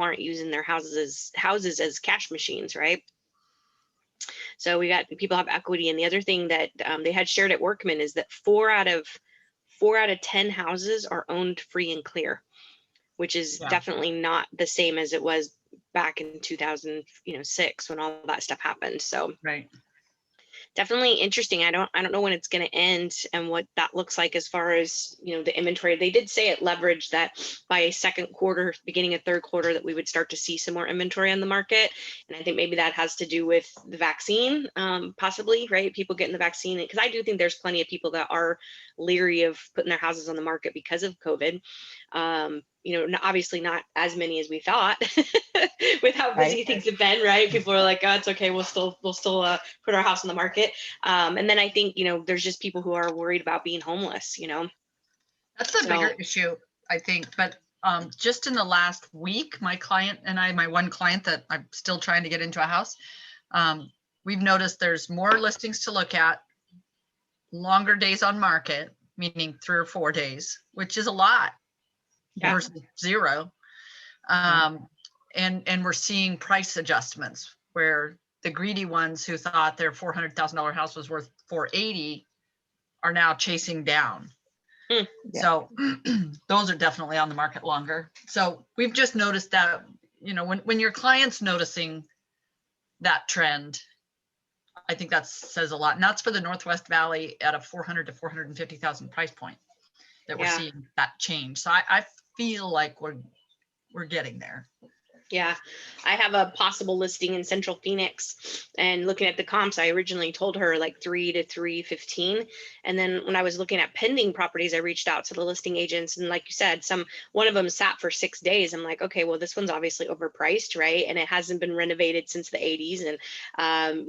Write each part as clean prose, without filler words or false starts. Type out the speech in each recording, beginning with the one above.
aren't using their houses as cash machines, right? So we got people have equity. And the other thing that they had shared at Workman is that 4 out of 10 houses are owned free and clear, which is definitely not the same as it was back in 2006 when all that stuff happened. So right. Definitely interesting. I don't know when it's going to end and what that looks like as far as, the inventory. They did say at Leverage that by second quarter, beginning of third quarter, that we would start to see some more inventory on the market. And I think maybe that has to do with the vaccine, possibly, right? People getting the vaccine, because I do think there's plenty of people that are leery of putting their houses on the market because of COVID. Obviously not as many as we thought with how busy things have been, right? People are like, oh, it's okay. We'll still put our house on the market. And then I think, there's just people who are worried about being homeless, That's a bigger issue, I think. But just in the last week, my one client that I'm still trying to get into a house, we've noticed there's more listings to look at, longer days on market, meaning 3 or 4 days, which is a lot. Versus 0. And we're seeing price adjustments where the greedy ones who thought their $400,000 house was worth $480 are now chasing down. So those are definitely on the market longer. So we've just noticed that, when your client's noticing that trend, I think that says a lot. And that's for the Northwest Valley at a 400 to 450,000 price point that we're seeing that change. So I feel like we're getting there. Yeah, I have a possible listing in Central Phoenix, and looking at the comps, I originally told her like 3 to 315. And then when I was looking at pending properties, I reached out to the listing agents, and like you said, one of them sat for 6 days. I'm like, okay, well, this one's obviously overpriced, right? And it hasn't been renovated since the 80s. And and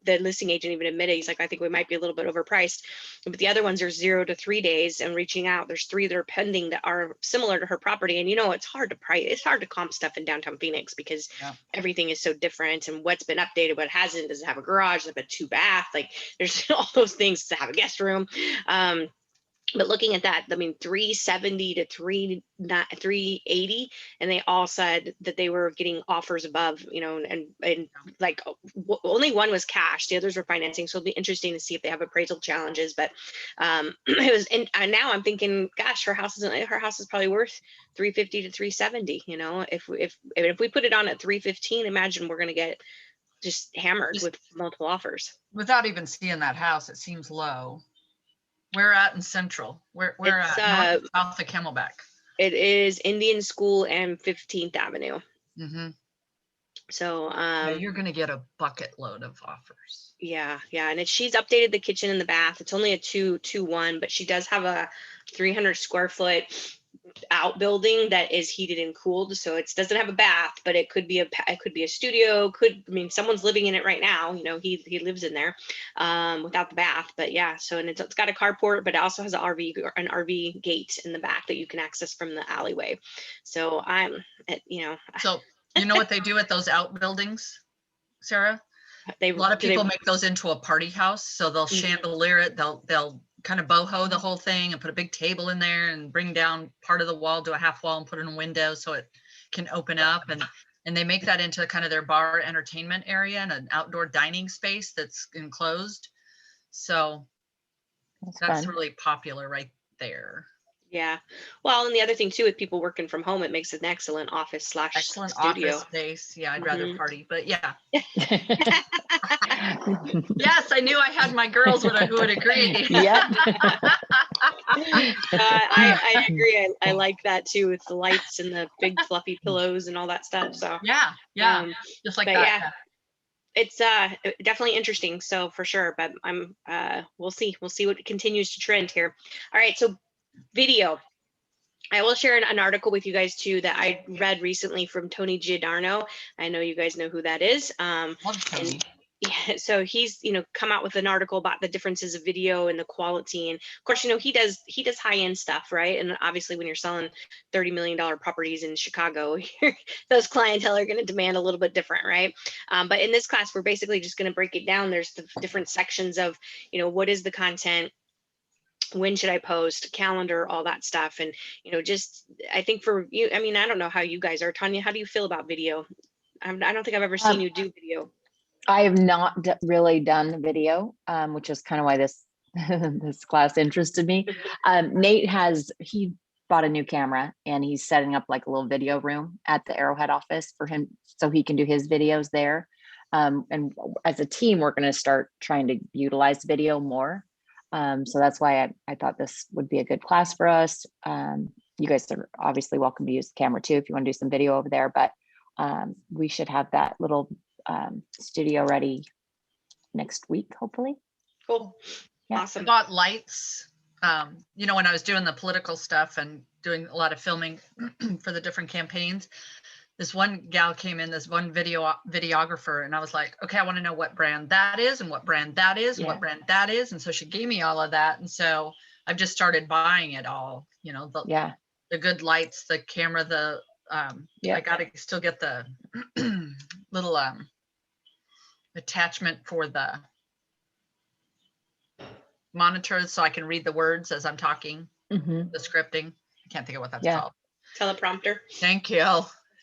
the listing agent even admitted, he's like, I think we might be a little bit overpriced. But the other ones are 0 to 3 days, and reaching out, there's 3 that are pending that are similar to her property. And it's hard to price, it's hard to comp stuff in downtown Phoenix because everything is so different, and what's been updated, what hasn't. Does it have a garage? Does it have a 2-bath? Like, there's all those things. To have a guest room. But looking at that, I mean, 370 to 380, and they all said that they were getting offers above, and like only one was cash, the others were financing. So it'll be interesting to see if they have appraisal challenges. But it was, and now I'm thinking, gosh, her house is probably worth 350 to 370. If we put it on at 315, imagine we're going to get just hammered with multiple offers. Without even seeing that house, it seems low. We're at in Central. We're at north, south of Camelback. It is Indian School and 15th Avenue. Mm-hmm. So you're gonna get a bucket load of offers. Yeah, and she's updated the kitchen and the bath. It's only a 2-1, but she does have a 300 square foot outbuilding that is heated and cooled. So it doesn't have a bath, but it could be a studio. Someone's living in it right now. He lives in there without the bath. But yeah, so and it's got a carport, but it also has an RV gate in the back that you can access from the alleyway. So So you know what they do at those outbuildings, Sarah? A lot of people make those into a party house. So they'll chandelier it. They'll kind of boho the whole thing and put a big table in there and bring down part of the wall to a half wall and put in a window so it can open up. And they make that into kind of their bar entertainment area and an outdoor dining space that's enclosed. So that's really popular right there. Yeah. Well, and the other thing too, with people working from home, it makes an excellent office / excellent studio. Office space. Yeah, I'd rather party, but yeah. Yes, I knew I had my girls who would agree. Yeah. I agree. I like that too, with the lights and the big fluffy pillows and all that stuff. So yeah, just like that. Yeah. It's definitely interesting. So for sure, but we'll see what continues to trend here. All right. So video. I will share an article with you guys too that I read recently from Tony Giordano. I know you guys know who that is. So he's come out with an article about the differences of video and the quality, and of course he does high-end stuff, right? And obviously when you're selling $30 million properties in Chicago, those clientele are going to demand a little bit different, right? But in this class, we're basically just going to break it down. There's the different sections of what is the content, when should I post, calendar, all that stuff. And, just, I think for you, I mean, I don't know how you guys are. Tanya, how do you feel about video? I don't think I've ever seen you do video. I have not really done video, which is kind of why this this class interested me. Nate he bought a new camera and he's setting up like a little video room at the Arrowhead office for him so he can do his videos there. And as a team, we're going to start trying to utilize video more. So that's why I thought this would be a good class for us. You guys are obviously welcome to use the camera too if you want to do some video over there, but we should have that little studio ready next week, hopefully. Cool. Yeah. Awesome. I bought lights. When I was doing the political stuff and doing a lot of filming for the different campaigns, this one gal came in, this one videographer, and I was like, okay, I want to know what brand that is and what brand that is and what brand that is. And so she gave me all of that. And so I've just started buying it all, the good lights, the camera, I got to still get the little attachment for the monitors so I can read the words as I'm talking, the scripting. I can't think of what that's called. Teleprompter. Thank you.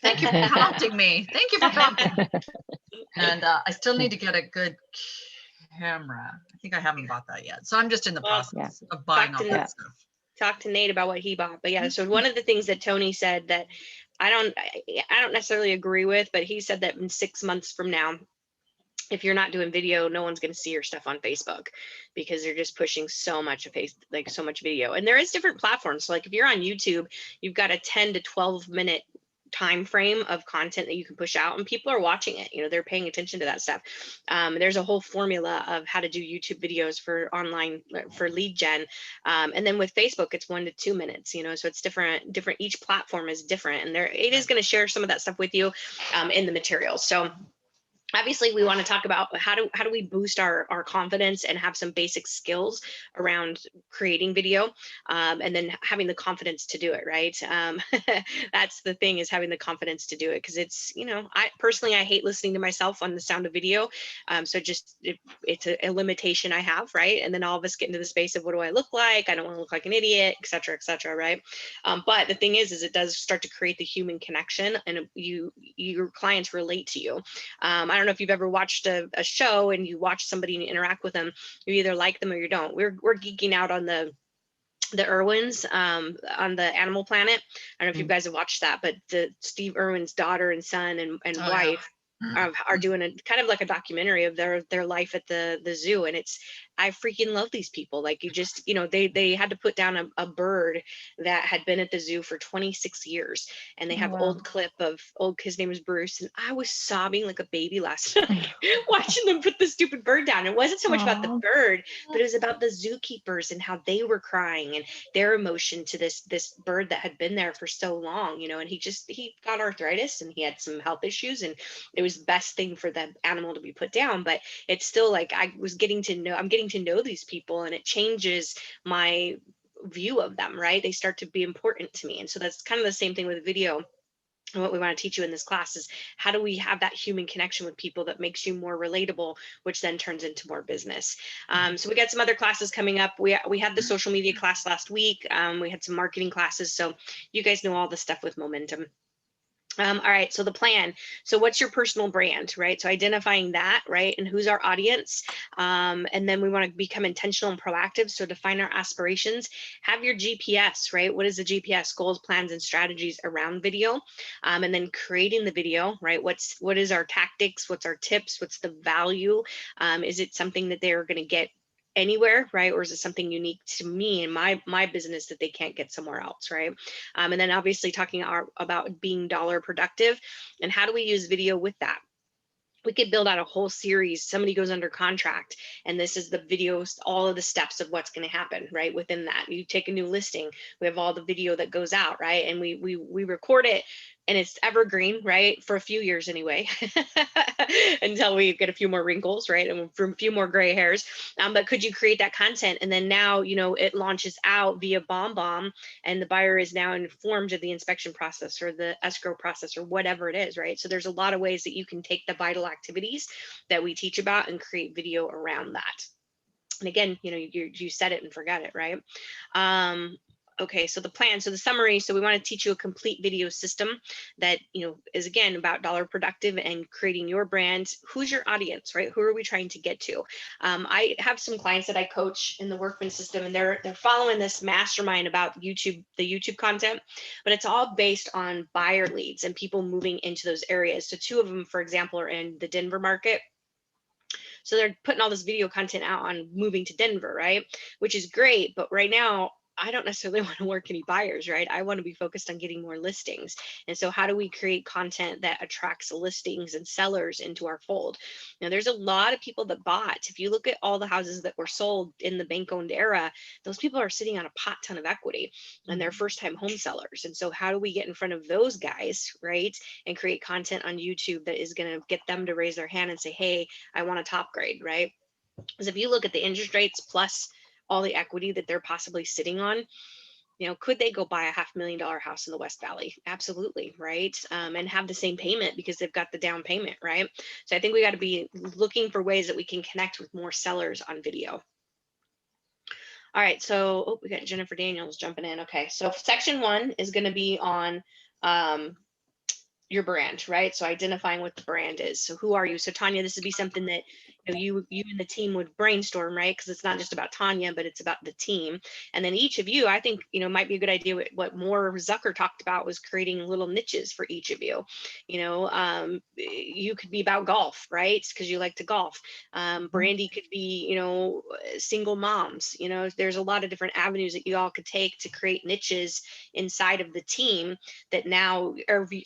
Thank you for prompting me. Thank you for prompting me. And I still need to get a good camera. I think I haven't bought that yet. So I'm just in the process of buying all that stuff. Talk to Nate about what he bought. But yeah, so one of the things that Tony said that I don't necessarily agree with, but he said that in 6 months from now, if you're not doing video, no one's going to see your stuff on Facebook because they're just pushing so much so much video. And there is different platforms. So like if you're on YouTube, you've got a 10 to 12 minute time frame of content that you can push out and people are watching it. They're paying attention to that stuff. There's a whole formula of how to do YouTube videos for online for lead gen. And then with Facebook, it's 1 to 2 minutes, so it's different. Each platform is different, and it is going to share some of that stuff with you in the materials. So obviously we want to talk about how do we boost our confidence and have some basic skills around creating video, and then having the confidence to do it, right? That's the thing, is having the confidence to do it, because it's, I personally hate listening to myself on the sound of video. So just it's a limitation I have, right? And then all of us get into the space of what do I look like? I don't want to look like an idiot, et cetera, right? But the thing is it does start to create the human connection, and your clients relate to you. I don't know if you've ever watched a show and you watch somebody and you interact with them, you either like them or you don't. We're geeking out on the Irwins on the Animal Planet. I don't know if you guys have watched that, but the Steve Irwin's daughter and son and wife are doing a kind of like a documentary of their life at the zoo. And I freaking love these people. Like, you just, they had to put down a bird that had been at the zoo for 26 years. And they have old clip of his name is Bruce. And I was sobbing like a baby last night watching them put the stupid bird down. It wasn't so much about the bird, but it was about the zookeepers and how they were crying and their emotion to this bird that had been there for so long, and he got arthritis and he had some health issues, and it was the best thing for the animal to be put down. But it's still like, I'm getting to know these people, and it changes my view of them, right? They start to be important to me. And so that's kind of the same thing with video. And what we want to teach you in this class is how do we have that human connection with people that makes you more relatable, which then turns into more business. So we got some other classes coming up. We had the social media class last week. We had some marketing classes. So you guys know all the stuff with momentum. All right, so the plan. So what's your personal brand, right? So identifying that, right? And who's our audience? And then we want to become intentional and proactive. So define our aspirations, have your GPS, right? What is the GPS? Goals, plans, and strategies around video. And then creating the video, right? What is our tactics? What's our tips? What's the value? Is it something that they're going to get anywhere, right? Or is it something unique to me and my business that they can't get somewhere else, right? And then obviously talking about being dollar productive and how do we use video with that? We could build out a whole series. Somebody goes under contract and this is the videos, all of the steps of what's going to happen, right? Within that, you take a new listing, we have all the video that goes out, right? And we record it, and it's evergreen, right? For a few years anyway, until we get a few more wrinkles, right? And from a few more gray hairs. But could you create that content? And then now, it launches out via BombBomb, and the buyer is now informed of the inspection process or the escrow process or whatever it is, right? So there's a lot of ways that you can take the vital activities that we teach about and create video around that. And again, you set it and forget it, right? Okay, so the plan, so the summary, so we want to teach you a complete video system that, is again about dollar productive and creating your brand. Who's your audience, right? Who are we trying to get to? I have some clients that I coach in the Workman system, and they're following this mastermind about YouTube, the YouTube content, but it's all based on buyer leads and people moving into those areas. So 2 of them, for example, are in the Denver market. So they're putting all this video content out on moving to Denver, right? Which is great. But right now, I don't necessarily want to work any buyers, right? I want to be focused on getting more listings. And so how do we create content that attracts listings and sellers into our fold? Now, there's a lot of people that bought. If you look at all the houses that were sold in the bank-owned era, those people are sitting on a pot ton of equity and they're first-time home sellers. And so how do we get in front of those guys, right? And create content on YouTube that is going to get them to raise their hand and say, hey, I want a top grade, right? Because if you look at the interest rates plus all the equity that they're possibly sitting on, could they go buy a $500,000 house in the West Valley? Absolutely, right? And have the same payment because they've got the down payment, right? So I think we got to be looking for ways that we can connect with more sellers on video. All right, so we got Jennifer Daniels jumping in. Okay, so section 1 is going to be on your brand, right? So identifying what the brand is. So who are you? So Tanya, this would be something that you and the team would brainstorm, right? Because it's not just about Tanya, but it's about the team. And then each of you, I think, might be a good idea. What more Zucker talked about was creating little niches for each of you. You could be about golf, right? Because you like to golf. Brandy could be, single moms. There's a lot of different avenues that you all could take to create niches inside of the team that now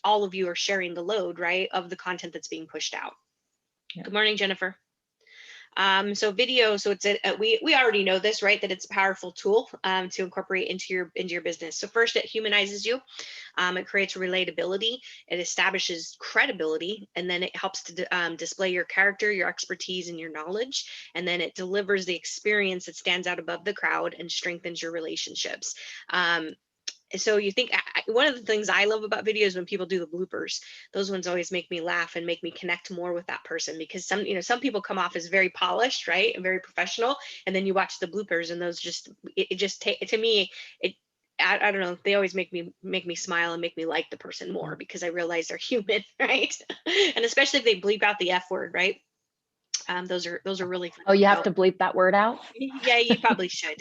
all of you are sharing the load, right, of the content that's being pushed out. Yeah. Good morning, Jennifer. So video, so it's we already know this, right, that it's a powerful tool to incorporate into your business. So first, it humanizes you. It creates relatability. It establishes credibility, and then it helps to display your character, your expertise, and your knowledge. And then it delivers the experience that stands out above the crowd and strengthens your relationships. So you think one of the things I love about videos when people do the bloopers, those ones always make me laugh and make me connect more with that person, because some people come off as very polished, right, and very professional, and then you watch the bloopers and those to me, I don't know, they always make me smile and make me like the person more because I realize they're human, right? And especially if they bleep out the F word, right? Those are really fun. Oh, you have to bleep that word out? Yeah, you probably should.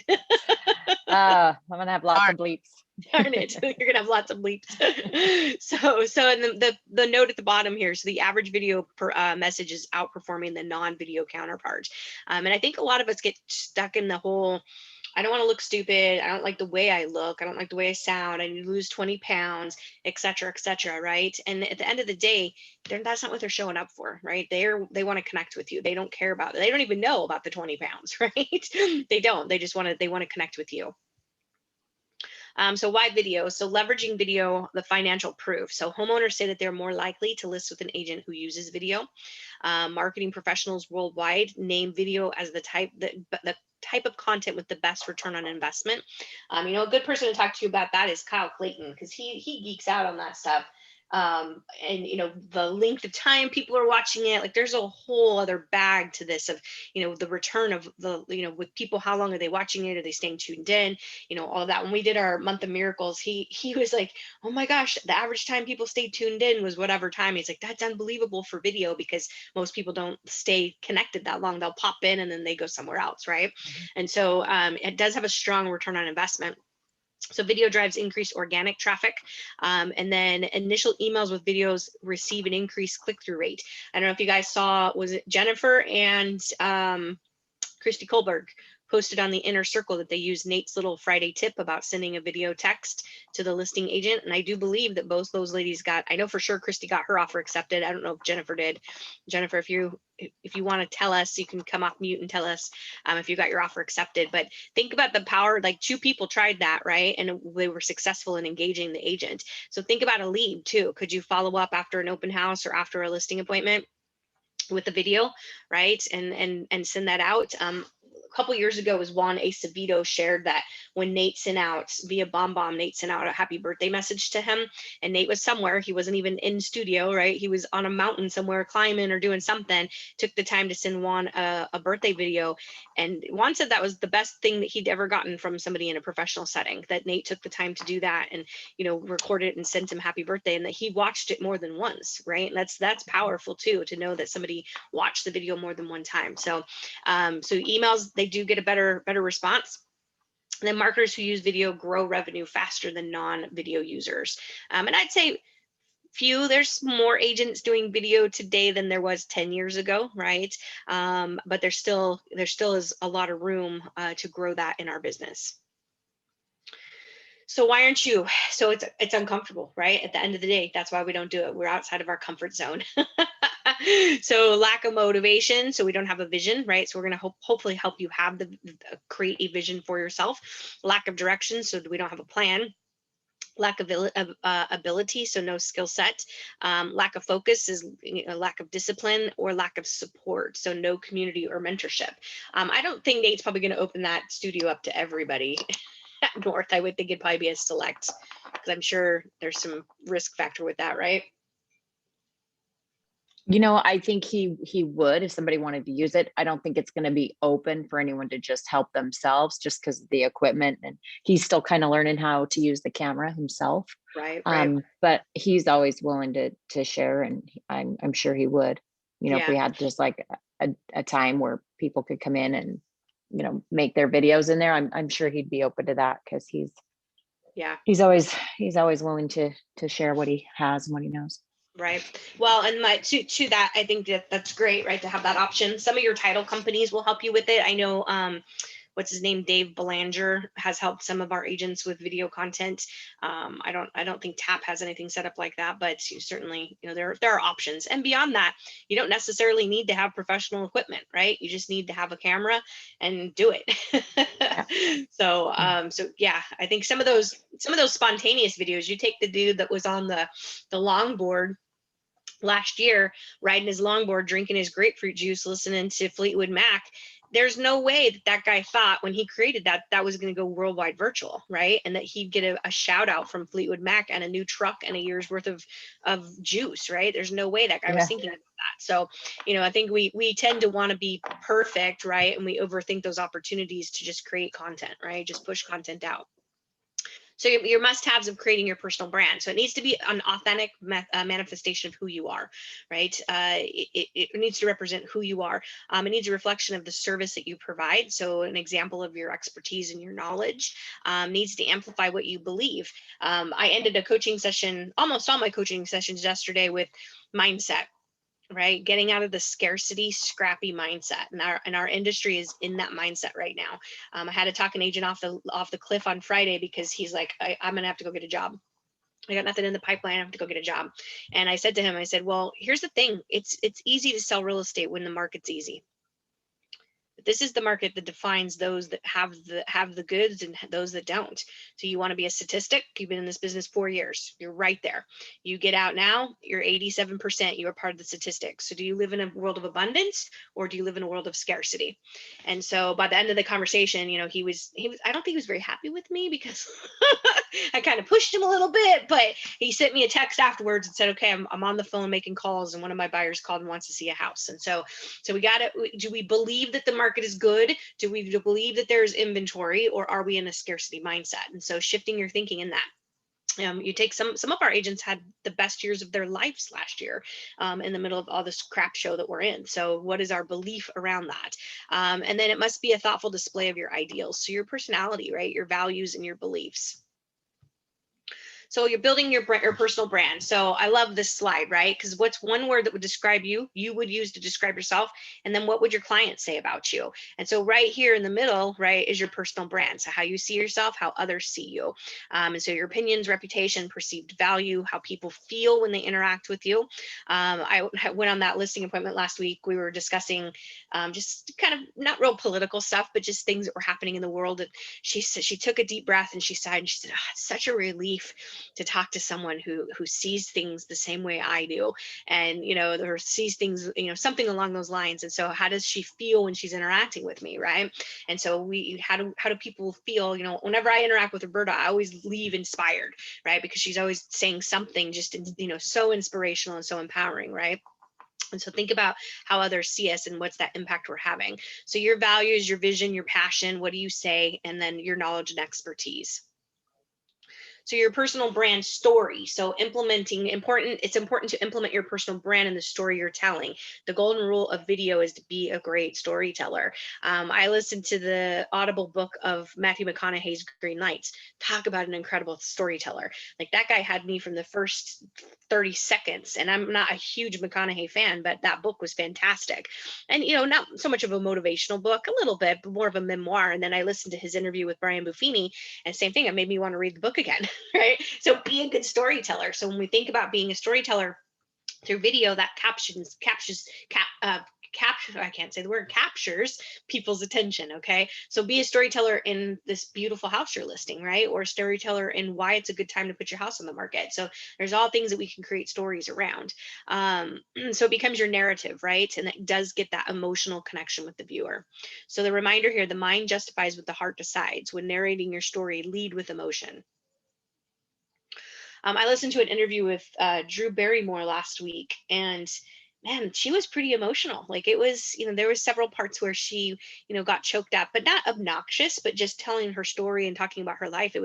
I'm gonna have lots of bleeps. Darn it, you're gonna have lots of bleeps. So and the note at the bottom here, so the average video per message is outperforming the non-video counterpart. And I think a lot of us get stuck in the whole, I don't want to look stupid, I don't like the way I look, I don't like the way I sound, I need to lose 20 pounds, etc., right? And at the end of the day, that's not what they're showing up for, right? They want to connect with you. They don't care about it. They don't even know about the 20 pounds, right? They don't. They just want to connect with you. So why video? So leveraging video, the financial proof. So homeowners say that they're more likely to list with an agent who uses video. Marketing professionals worldwide name video as the type of content with the best return on investment. A good person to talk to you about that is Kyle Clayton, because he geeks out on that stuff. And the length of time people are watching it, like there's a whole other bag to this of the return of the with people, how long are they watching it, are they staying tuned in, all of that. When we did our month of miracles, he was like, oh my gosh, the average time people stayed tuned in was whatever time. He's like, that's unbelievable for video, because most people don't stay connected that long. They'll pop in and then they go somewhere else, right? And so it does have a strong return on investment. So video drives increased organic traffic, and then initial emails with videos receive an increased click-through rate. I don't know if you guys saw, was it Jennifer and Christy Kohlberg posted on the inner circle that they used Nate's little Friday tip about sending a video text to the listing agent. And I do believe that both those ladies I know for sure Christy got her offer accepted. I don't know if Jennifer did. Jennifer, if you want to tell us, you can come off mute and tell us if you got your offer accepted. But think about the power, like 2 people tried that, right? And they were successful in engaging the agent. So think about a lead too. Could you follow up after an open house or after a listing appointment with a video, right? And send that out. couple years ago was Juan Acevedo shared that when Nate sent out via BombBomb, Nate sent out a happy birthday message to him, and Nate was somewhere. He wasn't even in studio, right? He was on a mountain somewhere climbing or doing something, took the time to send Juan a birthday video. And Juan said that was the best thing that he'd ever gotten from somebody in a professional setting, that Nate took the time to do that and, recorded it and sent him happy birthday, and that he watched it more than once, right? And that's powerful too, to know that somebody watched the video more than one time. So so emails, they do get a better response. And then marketers who use video grow revenue faster than non-video users. And I'd say there's more agents doing video today than there was 10 years ago, right? But there still is a lot of room to grow that in our business. So why aren't you? So it's uncomfortable, right? At the end of the day, that's why we don't do it. We're outside of our comfort zone. So lack of motivation. So we don't have a vision, right? So we're going to hopefully help you have create a vision for yourself. Lack of direction. So we don't have a plan. Lack of ability, so no skill set. Lack of focus is a lack of discipline, or lack of support, so no community or mentorship. I don't think Nate's probably going to open that studio up to everybody at North. I would think it'd probably be a select, because I'm sure there's some risk factor with that, right? I think he would, if somebody wanted to use it. I don't think it's going to be open for anyone to just help themselves, just because of the equipment, and he's still kind of learning how to use the camera himself. Right. But he's always willing to share, and I'm sure he would. If we had just like a time where people could come in and make their videos in there, I'm sure he'd be open to that, because he's always willing to share what he has and what he knows. Right. Well, and to that, I think that's great, right? To have that option. Some of your title companies will help you with it. I know, what's his name? Dave Belanger has helped some of our agents with video content. I don't think TAP has anything set up like that, but you certainly, there are options. And beyond that, you don't necessarily need to have professional equipment, right? You just need to have a camera and do it. So yeah, I think some of those spontaneous videos, you take the dude that was on the longboard last year, riding his longboard, drinking his grapefruit juice, listening to Fleetwood Mac. There's no way that guy thought when he created that was going to go worldwide virtual, right? And that he'd get a shout out from Fleetwood Mac and a new truck and a year's worth of juice, right? There's no way that guy was thinking about that. So, I think we tend to want to be perfect, right? And we overthink those opportunities to just create content, right? Just push content out. So your must-haves of creating your personal brand. So it needs to be an authentic manifestation of who you are, right? It needs to represent who you are. It needs a reflection of the service that you provide. So an example of your expertise and your knowledge. Needs to amplify what you believe. I ended a coaching session, almost all my coaching sessions yesterday, with mindset. Right, getting out of the scarcity, scrappy mindset, and our industry is in that mindset right now. I had to talk an agent off the cliff on Friday because he's like, I'm gonna have to go get a job. I got nothing in the pipeline. I have to go get a job. And I said to him, I said, well, here's the thing. It's easy to sell real estate when the market's easy. This is the market that defines those that have the goods and those that don't. So you want to be a statistic. You've been in this business 4 years. You're right there. You get out now, you're 87%. You are part of the statistics. So do you live in a world of abundance, or do you live in a world of scarcity? And so by the end of the conversation, he was, I don't think he was very happy with me, because I kind of pushed him a little bit, but he sent me a text afterwards and said, okay, I'm on the phone making calls, and one of my buyers called and wants to see a house. And so we got it. Do we believe that the market is good? Do we believe that there's inventory, or are we in a scarcity mindset? And so shifting your thinking in that. You take some of our agents had the best years of their lives last year, in the middle of all this crap show that we're in. So what is our belief around that? And then it must be a thoughtful display of your ideals. So your personality, right? Your values and your beliefs. So you're building your personal brand. So I love this slide, right? Because what's one word that would describe you would use to describe yourself? And then what would your client say about you? And so right here in the middle, right, is your personal brand. So how you see yourself, how others see you. And so your opinions, reputation, perceived value, how people feel when they interact with you. I went on that listing appointment last week. We were discussing just kind of not real political stuff, but just things that were happening in the world. And she took a deep breath and she sighed and she said, oh, it's such a relief to talk to someone who sees things the same way I do, and or sees things, something along those lines. And so how does she feel when she's interacting with me, right? And so how do people feel? Whenever I interact with Roberta, I always leave inspired, right? Because she's always saying something just so inspirational and so empowering, right? And so think about how others see us and what's that impact we're having. So your values, your vision, your passion, what do you say? And then your knowledge and expertise. So your personal brand story. So it's important to implement your personal brand in the story you're telling. The golden rule of video is to be a great storyteller. I listened to the Audible book of Matthew McConaughey's Green Lights. Talk about an incredible storyteller. Like, that guy had me from the first 30 seconds. And I'm not a huge McConaughey fan, but that book was fantastic. And, not so much of a motivational book, a little bit, but more of a memoir. And then I listened to his interview with Brian Buffini, and same thing, it made me want to read the book again. Right? So be a good storyteller. So when we think about being a storyteller through video, that captures people's attention. Okay. So be a storyteller in this beautiful house you're listing, right? Or a storyteller in why it's a good time to put your house on the market. So there's all things that we can create stories around. So it becomes your narrative, right? And it does get that emotional connection with the viewer. So the reminder here, the mind justifies what the heart decides. When narrating your story, lead with emotion. I listened to an interview with Drew Barrymore last week, and man, she was pretty emotional. Like, it was, there was several parts where she, got choked up, but not obnoxious, but just telling her story and talking about her life.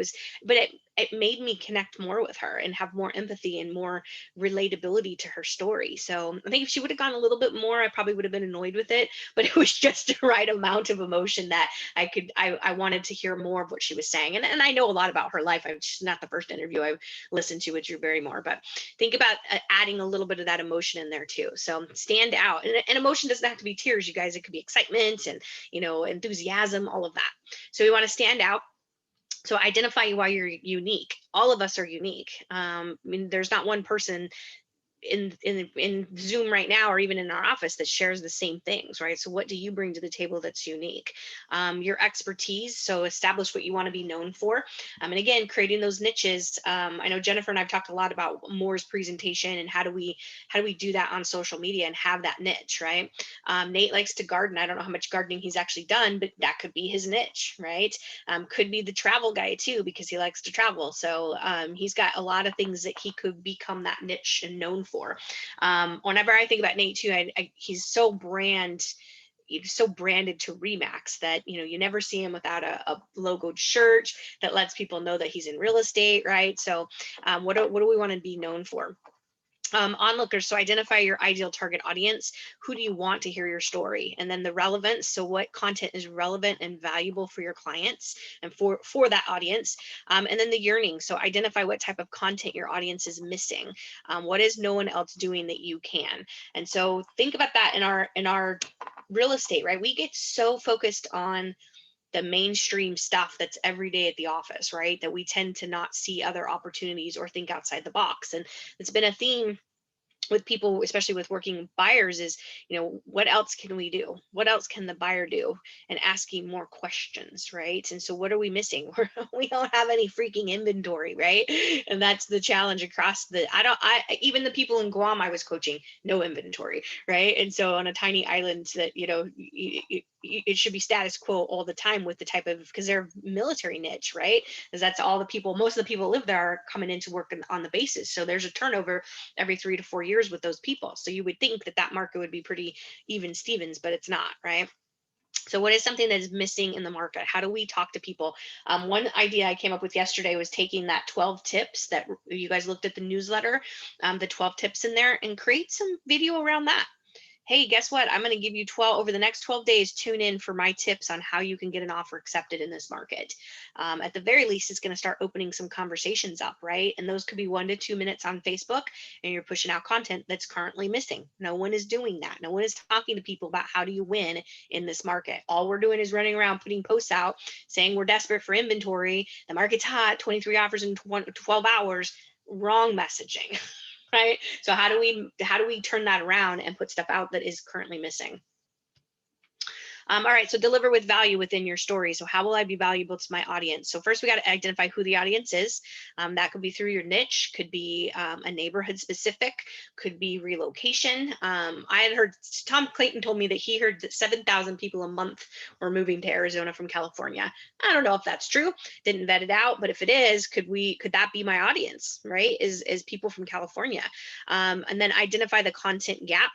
It made me connect more with her and have more empathy and more relatability to her story. So I think if she would have gone a little bit more, I probably would have been annoyed with it, but it was just the right amount of emotion that I wanted to hear more of what she was saying. And I know a lot about her life. It's not the first interview I've listened to with Drew Barrymore, but think about adding a little bit of that emotion in there too. So stand out. And emotion doesn't have to be tears, you guys. It could be excitement and, enthusiasm, all of that. So we want to stand out. So identify why you're unique. All of us are unique. There's not one person in Zoom right now, or even in our office, that shares the same things, right? So what do you bring to the table that's unique? Your expertise. So establish what you want to be known for. And again, creating those niches. I know Jennifer and I've talked a lot about Moore's presentation and how do we do that on social media and have that niche, right? Nate likes to garden. I don't know how much gardening he's actually done, but that could be his niche, right? Could be the travel guy too, because he likes to travel. So he's got a lot of things that he could become that niche and known for. Whenever I think about Nate too, he's so branded to Remax that you never see him without a logoed shirt that lets people know that he's in real estate, right? So what do we want to be known for? Onlookers. So identify your ideal target audience. Who do you want to hear your story? And then the relevance. So what content is relevant and valuable for your clients and for that audience? And then the yearning. So identify what type of content your audience is missing. What is no one else doing that you can? And so think about that in our real estate, right? We get so focused on the mainstream stuff that's every day at the office, right? That we tend to not see other opportunities or think outside the box. And it's been a theme with people, especially with working buyers, is, what else can we do? What else can the buyer do? And asking more questions, right? And so what are we missing? We don't have any freaking inventory, right? And that's the challenge across even the people in Guam I was coaching, no inventory, right? And so on a tiny island that, it should be status quo all the time with the type of, because they're military niche, right? Because that's all most of the people live there are coming into work on the bases. So there's a turnover every 3 to 4 years with those people. So you would think that market would be pretty even Stevens, but it's not, right? So what is something that is missing in the market? How do we talk to people? One idea I came up with yesterday was taking that 12 tips that you guys looked at the newsletter, the 12 tips in there, and create some video around that. Hey, guess what? I'm going to give you 12 over the next 12 days. Tune in for my tips on how you can get an offer accepted in this market. At the very least, it's going to start opening some conversations up, right? And those could be 1 to 2 minutes on Facebook, and you're pushing out content that's currently missing. No one is doing that. No one is talking to people about how do you win in this market. All we're doing is running around putting posts out saying we're desperate for inventory. The market's hot, 23 offers in 12 hours. Wrong messaging. Right? So how do we turn that around and put stuff out that is currently missing? All right, so deliver with value within your story. So how will I be valuable to my audience? So first we got to identify who the audience is. That could be through your niche, could be a neighborhood specific, could be relocation. I had heard, Tom Clayton told me that he heard that 7,000 people a month were moving to Arizona from California. I don't know if that's true, didn't vet it out, but if it is, could that be my audience, right? Is people from California? And then identify the content gap.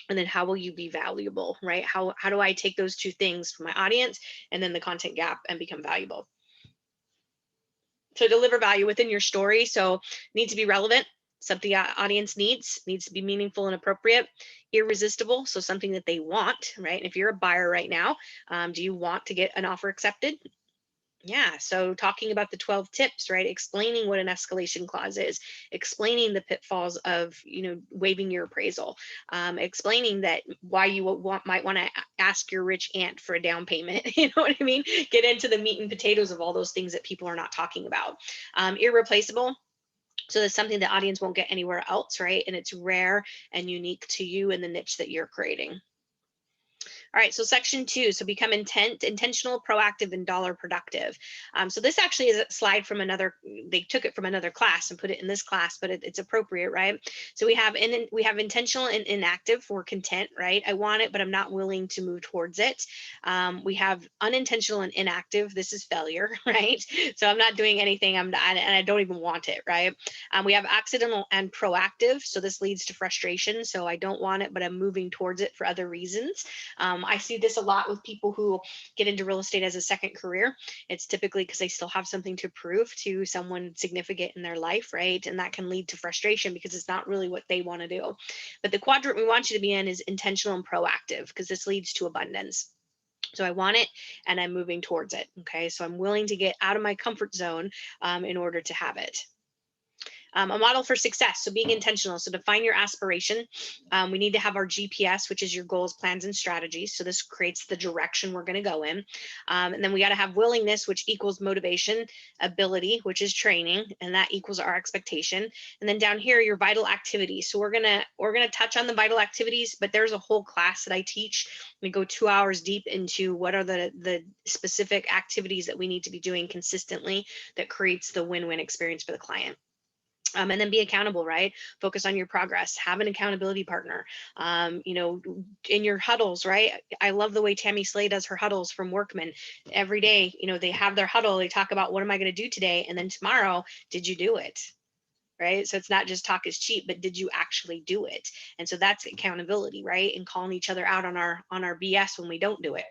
And then how will you be valuable, right? How do I take those two things from my audience and then the content gap and become valuable? So deliver value within your story. So needs to be relevant, something the audience needs to be meaningful and appropriate, irresistible. So something that they want, right? And if you're a buyer right now, do you want to get an offer accepted? Yeah, so talking about the 12 tips, right? Explaining what an escalation clause is, explaining the pitfalls of, waiving your appraisal, explaining that why you might want to ask your rich aunt for a down payment. You know what I mean? Get into the meat and potatoes of all those things that people are not talking about. Irreplaceable. So that's something the audience won't get anywhere else, right? And it's rare and unique to you and the niche that you're creating. All right, so section 2, so become intentional, proactive, and dollar productive. So this actually is a slide from they took it from another class and put it in this class, but it's appropriate, right? So we have intentional and inactive for content, right? I want it, but I'm not willing to move towards it. We have unintentional and inactive. This is failure, right? So I'm not doing anything, and I don't even want it, right? We have accidental and proactive. So this leads to frustration. So I don't want it, but I'm moving towards it for other reasons. I see this a lot with people who get into real estate as a second career. It's typically because they still have something to prove to someone significant in their life, right? And that can lead to frustration because it's not really what they want to do. But the quadrant we want you to be in is intentional and proactive, because this leads to abundance. So I want it and I'm moving towards it. Okay, so I'm willing to get out of my comfort zone in order to have it. A model for success. So being intentional. So define your aspiration. We need to have our GPS, which is your goals, plans, and strategies. So this creates the direction we're going to go in. And then we got to have willingness, which equals motivation, ability, which is training, and that equals our expectation. And then down here, your vital activities. So we're gonna touch on the vital activities, but there's a whole class that I teach. We go 2 hours deep into what are the specific activities that we need to be doing consistently that creates the win-win experience for the client. And then be accountable, right? Focus on your progress, have an accountability partner, in your huddles, right? I love the way Tammy Slay does her huddles from Workman every day. They have their huddle. They talk about what am I going to do today? And then tomorrow, did you do it? Right? So it's not just talk is cheap, but did you actually do it? And so that's accountability, right? And calling each other out on our BS when we don't do it.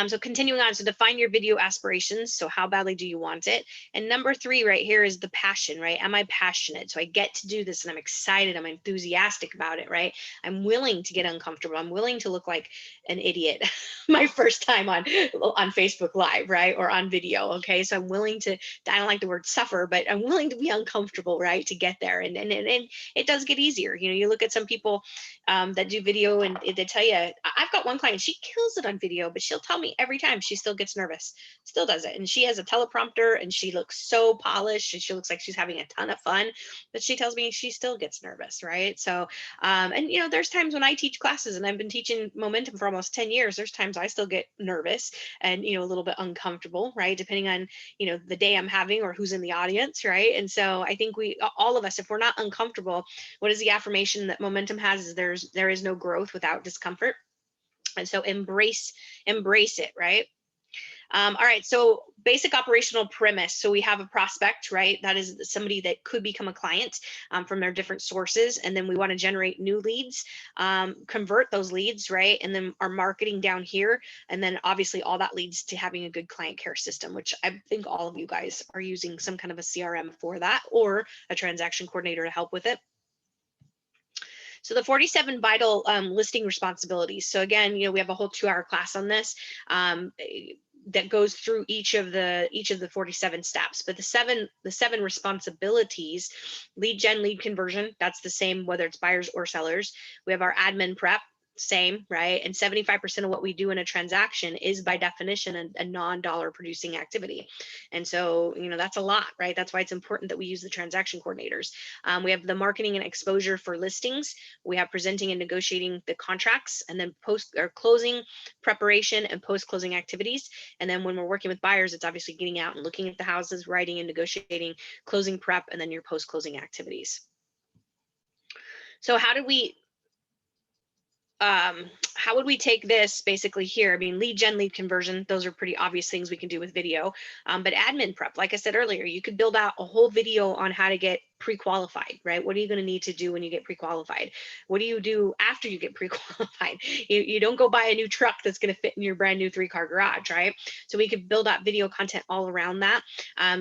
So continuing on, so define your video aspirations. So how badly do you want it? And number 3 right here is the passion, right? Am I passionate? So I get to do this and I'm excited. I'm enthusiastic about it, right? I'm willing to get uncomfortable. I'm willing to look like an idiot my first time on Facebook Live, right? Or on video, okay? So I'm willing to, I don't like the word suffer, but I'm willing to be uncomfortable, right? To get there. And it does get easier. You look at some people that do video and they tell you, I've got one client, she kills it on video, but she'll tell me every time she still gets nervous, still does it. And she has a teleprompter and she looks so polished and she looks like she's having a ton of fun, but she tells me she still gets nervous, right? So, and there's times when I teach classes and I've been teaching momentum for almost 10 years, there's times I still get nervous and, a little bit uncomfortable, right? Depending on, the day I'm having or who's in the audience, right? And so I think all of us, if we're not uncomfortable, what is the affirmation that momentum has is there is no growth without discomfort. And so embrace it, right? All right, so basic operational premise. So we have a prospect, right? That is somebody that could become a client from their different sources. And then we want to generate new leads, convert those leads, right? And then our marketing down here. And then obviously all that leads to having a good client care system, which I think all of you guys are using some kind of a CRM for that or a transaction coordinator to help with it. So the 47 vital listing responsibilities. So again, we have a whole 2-hour class on this that goes through each of the 47 steps. But the seven responsibilities: lead gen, lead conversion. That's the same whether it's buyers or sellers. We have our admin prep. same, right? And 75% of what we do in a transaction is by definition a non-dollar producing activity. And so, that's a lot, right? That's why it's important that we use the transaction coordinators. We have the marketing and exposure for listings. We have presenting and negotiating the contracts, and then post or closing preparation and post-closing activities. And then when we're working with buyers, it's obviously getting out and looking at the houses, writing and negotiating, closing prep, and then your post-closing activities. So how would we take this basically here? I mean, lead gen, lead conversion, those are pretty obvious things we can do with video. But admin prep, like I said earlier, you could build out a whole video on how to get pre-qualified, right? What are you going to need to do when you get pre-qualified? What do you do after you get pre-qualified? You don't go buy a new truck that's going to fit in your brand new 3-car garage, right? So we could build out video content all around that.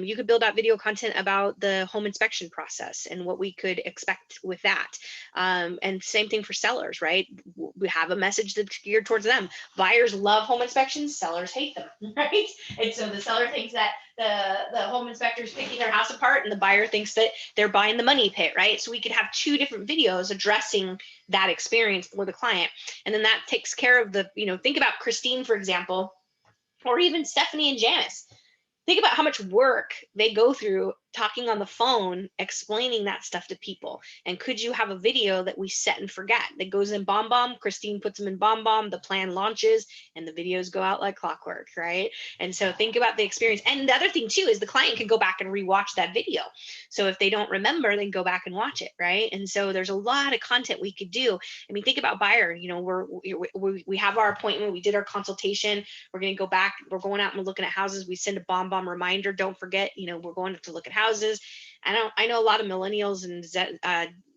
You could build out video content about the home inspection process and what we could expect with that. And same thing for sellers, right? We have a message that's geared towards them. Buyers love home inspections, sellers hate them, right? And so the seller thinks that the home inspector is picking their house apart, and the buyer thinks that they're buying the money pit, right? So we could have 2 different videos addressing that experience for the client. And then that takes care of the, think about Christine, for example, or even Stephanie and Janice. Think about how much work they go through talking on the phone, explaining that stuff to people. And could you have a video that we set and forget that goes in BombBomb? Christine puts them in BombBomb, the plan launches, and the videos go out like clockwork, right? And so think about the experience. And the other thing too is the client can go back and rewatch that video. So if they don't remember, they can go back and watch it, right? And so there's a lot of content we could do. I mean, think about buyer. We have our appointment, we did our consultation. We're going to go back. We're going out and we're looking at houses. We send a BombBomb reminder. Don't forget, we're going to look at houses. I know a lot of millennials and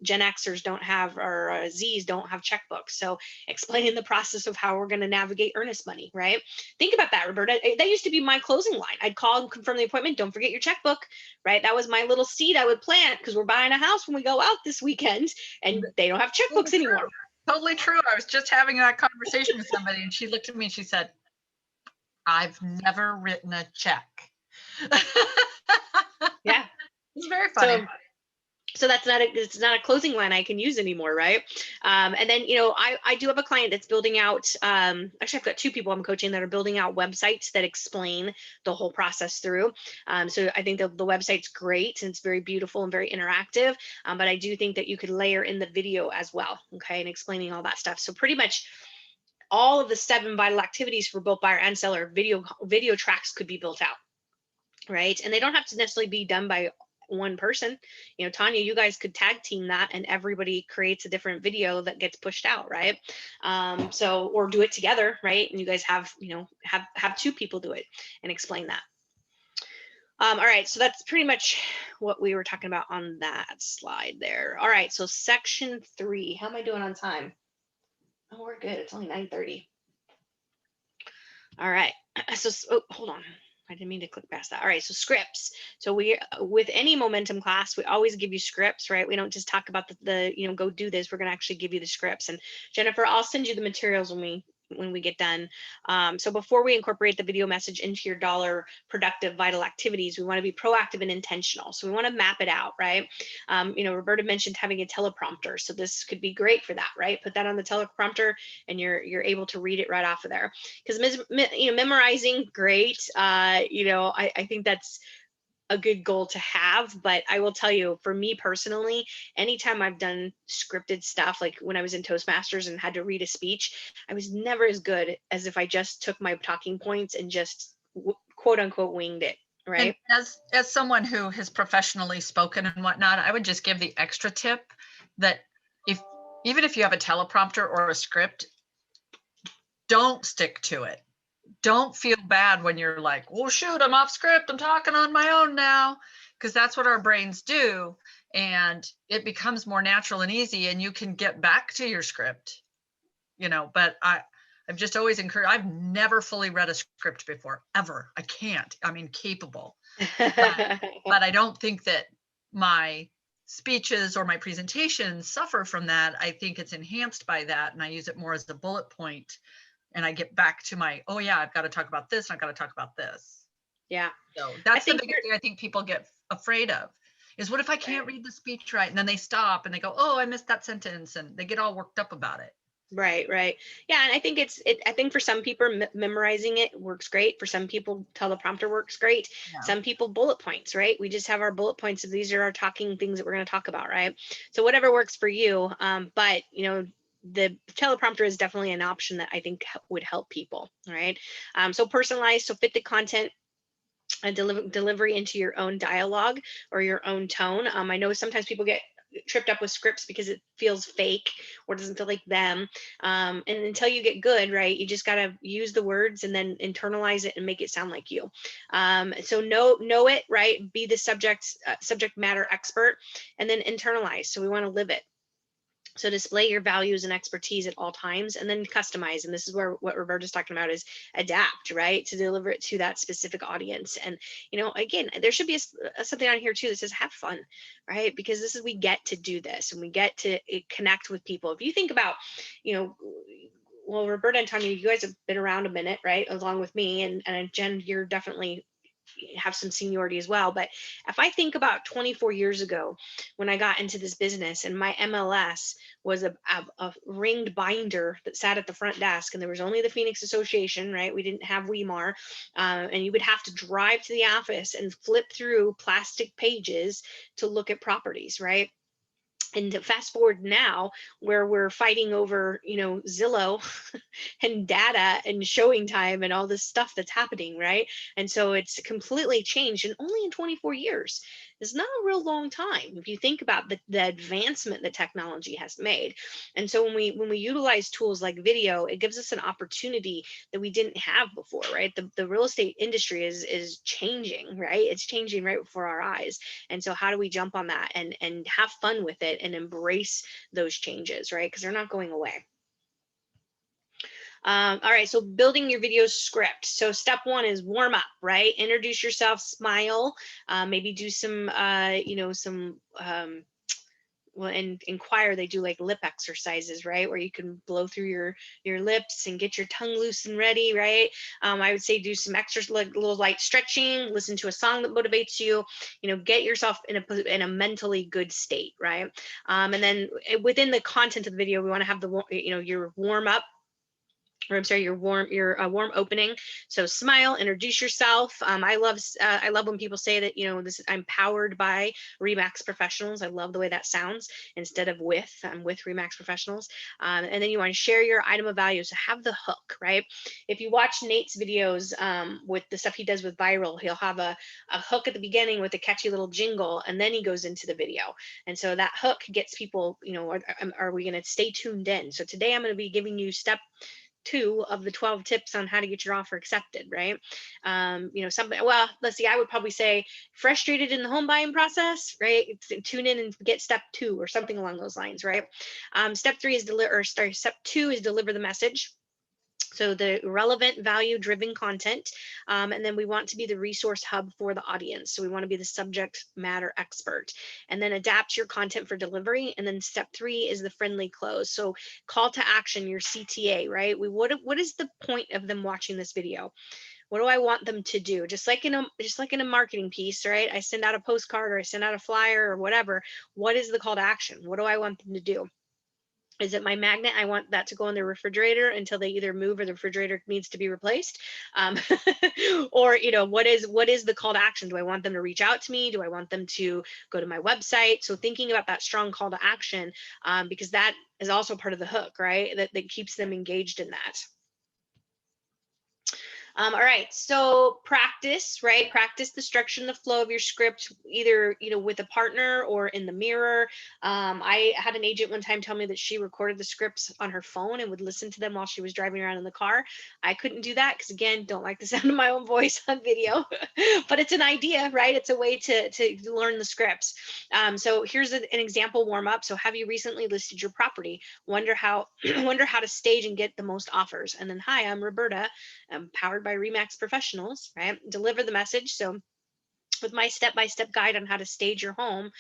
Gen Xers don't have, or Zs don't have checkbooks. So explaining the process of how we're going to navigate earnest money, right? Think about that, Roberta. That used to be my closing line. I'd call and confirm the appointment. Don't forget your checkbook, right? That was my little seed I would plant because we're buying a house when we go out this weekend, and they don't have checkbooks anymore. Totally true. I was just having that conversation with somebody, and she looked at me and she said, "I've never written a check." Yeah, it's very funny. So it's not a closing line I can use anymore, right? And then I do have a client that's building out. Actually, I've got 2 people I'm coaching that are building out websites that explain the whole process through. So I think the website's great and it's very beautiful and very interactive. But I do think that you could layer in the video as well, okay, and explaining all that stuff. So pretty much all of the 7 vital activities for both buyer and seller video tracks could be built out. Right. And they don't have to necessarily be done by one person. Tanya, you guys could tag team that and everybody creates a different video that gets pushed out. Right. Or do it together. Right. And you guys have 2 people do it and explain that. All right. So that's pretty much what we were talking about on that slide there. All right. So section 3, how am I doing on time? Oh, we're good. It's only 9:30. All right. So hold on. I didn't mean to click past that. All right, so scripts. So with any momentum class, we always give you scripts, right? We don't just talk about the go do this. We're going to actually give you the scripts. And Jennifer, I'll send you the materials when we get done. So before we incorporate the video message into your dollar productive vital activities, we want to be proactive and intentional. So we want to map it out, right? Roberta mentioned having a teleprompter. So this could be great for that, right? Put that on the teleprompter and you're able to read it right off of there. Because memorizing, great. I think that's a good goal to have, but I will tell you, for me personally, anytime I've done scripted stuff, like when I was in Toastmasters and had to read a speech, I was never as good as if I just took my talking points and just quote unquote winged it. Right. And as someone who has professionally spoken and whatnot, I would just give the extra tip that even if you have a teleprompter or a script, don't stick to it. Don't feel bad when you're like, "Oh shoot, I'm off script. I'm talking on my own now," because that's what our brains do. And it becomes more natural and easy and you can get back to your script, but I've just always encouraged, I've never fully read a script before, ever. I can't. I'm incapable. But I don't think that my speeches or my presentations suffer from that. I think it's enhanced by that. And I use it more as a bullet point. And I get back to my, oh yeah, I've got to talk about this. And I've got to talk about this. Yeah. So that's the biggest thing I think people get afraid of is, what if I can't read the speech right? And then they stop and they go, oh, I missed that sentence. And they get all worked up about it. Right, right. Yeah, and I think I think for some people memorizing it works great. For some people, teleprompter works great. Yeah. Some people bullet points, right? We just have our bullet points of these are our talking things that we're going to talk about, right? So whatever works for you. But you know, the teleprompter is definitely an option that I think would help people, right? So personalized, so fit the content and delivery into your own dialogue or your own tone. I know sometimes people get tripped up with scripts because it feels fake or doesn't feel like them. And until you get good, right, you just got to use the words and then internalize it and make it sound like you. So know it, right? Be the subject matter expert, and then internalize. So we want to live it. So display your values and expertise at all times, and then customize. And this is where what Roberta's talking about is adapt, right? To deliver it to that specific audience. And, you know, again, there should be something on here too that says have fun, right? Because this is, we get to do this and we get to connect with people. If you think about, you know, well, Roberta and Tanya, you guys have been around a minute, right? Along with me, and Jen, you're definitely have some seniority as well. But if I think about 24 years ago when I got into this business and my MLS was a ringed binder that sat at the front desk, and there was only the Phoenix Association, right? We didn't have Weimar, and you would have to drive to the office and flip through plastic pages to look at properties, right? And to fast forward now where we're fighting over, you know, Zillow and data and showing time and all this stuff that's happening, right? And so it's completely changed, and only in 24 years is not a real long time if you think about the advancement that technology has made. And so when we utilize tools like video, it gives us an opportunity that we didn't have before, right? The real estate industry is changing, right? It's changing right before our eyes. And so how do we jump on that and have fun with it and embrace those changes, right? Because they're not going away. All right, so building your video script. So step one is warm up, right? Introduce yourself, smile, maybe do some, you know, some, well, in choir, they do like lip exercises, right? Where you can blow through your lips and get your tongue loose and ready, right? I would say do some extra, like little light stretching, listen to a song that motivates you, you know, get yourself in a mentally good state, right? And then within the content of the video, we want to have the, you know, your warm up, or I'm sorry, your warm opening. So smile, introduce yourself. I love when people say that, you know, I'm powered by Remax Professionals. I love the way that sounds instead of with. I'm with Remax Professionals. And then you want to share your item of value. So have the hook, right? If you watch Nate's videos with the stuff he does with Viral, he'll have a hook at the beginning with a catchy little jingle, and then he goes into the video. And so that hook gets people, you know, are we going to stay tuned in? So today I'm going to be giving you step 2 of the 12 tips on how to get your offer accepted, right? You know, something, well, let's see, I would probably say frustrated in the home buying process, right? Tune in and get step 2 or something along those lines, right? Step 2 is deliver the message. So the relevant, value-driven content, and then we want to be the resource hub for the audience. So we want to be the subject matter expert, and then adapt your content for delivery. And then step 3 is the friendly close. So call to action, your CTA, right? What is the point of them watching this video? What do I want them to do? Just like in a marketing piece, right? I send out a postcard or I send out a flyer or whatever. What is the call to action? What do I want them to do? Is it my magnet? I want that to go in the refrigerator until they either move or the refrigerator needs to be replaced. Or, you know, what is the call to action? Do I want them to reach out to me? Do I want them to go to my website? So thinking about that strong call to action, because that is also part of the hook, right? That keeps them engaged in that. All right, so practice, right? Practice the structure and the flow of your script, either, you know, with a partner or in the mirror. I had an agent one time tell me that she recorded the scripts on her phone and would listen to them while she was driving around in the car. I couldn't do that because, again, don't like the sound of my own voice on video, but it's an idea, right? It's a way to learn the scripts. So here's an example warm up. So have you recently listed your property? Wonder how to stage and get the most offers. And then, hi, I'm Roberta. Powered by Remax Professionals, right? Deliver the message. So With my step-by-step guide on how to stage your home,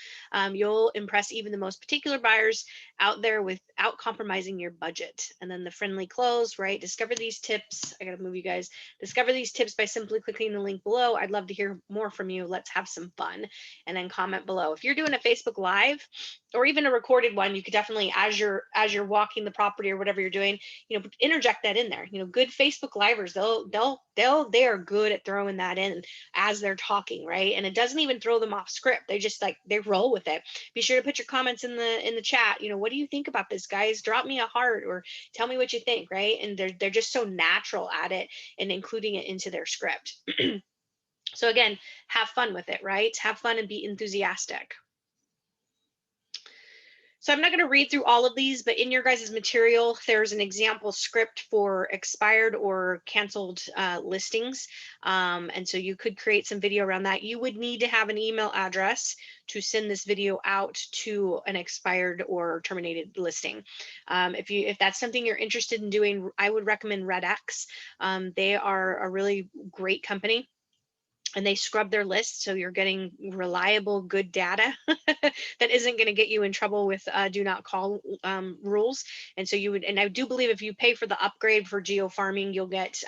you'll impress even the most particular buyers out there without compromising your budget. And then the friendly close, right? Discover these tips. I gotta move you guys. Discover these tips by simply clicking the link below. I'd love to hear more from you. Let's have some fun. And then comment below. If you're doing a Facebook Live or even a recorded one, you could definitely, as you're walking the property or whatever you're doing, interject that in there. Good Facebook Livers, they are good at throwing that in as they're talking, right? And it doesn't even throw them off script. They just they roll with it. Be sure to put your comments in the chat. What do you think about this, guys? Drop me a heart or tell me what you think, right? And they're just so natural at it and including it into their script. So again, have fun with it, right? Have fun and be enthusiastic. So I'm not going to read through all of these, but in your guys' material, there's an example script for expired or canceled listings. And so you could create some video around that. You would need to have an email address to send this video out to an expired or terminated listing. If that's something you're interested in doing, I would recommend RedX. They are a really great company. And they scrub their list, so you're getting reliable, good data that isn't going to get you in trouble with do not call rules. And so and I do believe if you pay for the upgrade for geo farming, you'll get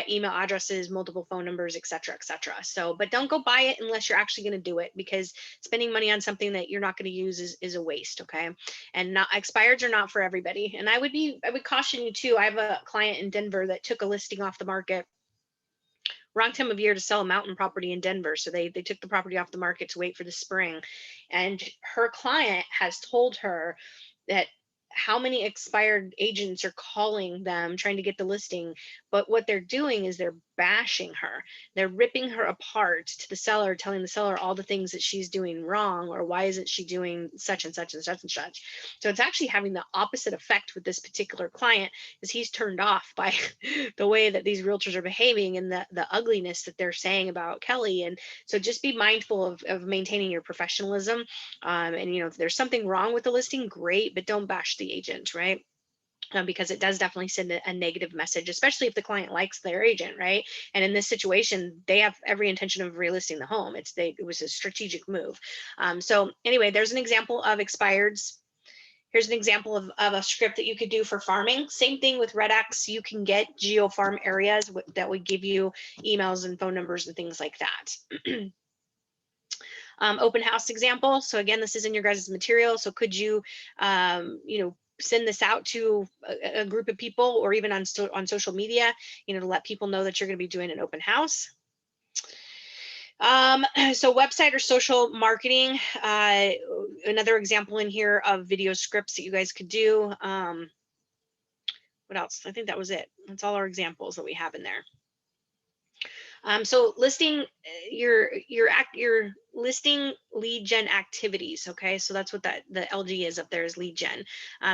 email addresses, multiple phone numbers, et cetera, et cetera. So, but don't go buy it unless you're actually going to do it, because spending money on something that you're not going to use is a waste. Okay. And expireds are not for everybody. And I would caution you too. I have a client in Denver that took a listing off the market wrong time of year to sell a mountain property in Denver. So they took the property off the market to wait for the spring. And her client has told her that how many expired agents are calling them trying to get the listing, but what they're doing is they're bashing her. They're ripping her apart to the seller, telling the seller all the things that she's doing wrong, or why isn't she doing such and such and such and such. So it's actually having the opposite effect with this particular client, is he's turned off by the way that these realtors are behaving and the ugliness that they're saying about Kelly. And so just be mindful of maintaining your professionalism. And if there's something wrong with the listing, great, but don't bash the agent, right? Because it does definitely send a negative message, especially if the client likes their agent, right? And in this situation, they have every intention of relisting the home. It was a strategic move. So anyway, there's an example of expireds. Here's an example of a script that you could do for farming. Same thing with RedX. You can get geo farm areas that would give you emails and phone numbers and things like that. Open house example. So again, this is in your guys' material. So could you, send this out to a group of people, or even on social media, to let people know that you're going to be doing an open house. So website or social marketing, another example in here of video scripts that you guys could do. What else? I think that was it. That's all our examples that we have in there. So listing your listing lead gen activities. Okay, so that's what the LG is up there, is lead gen.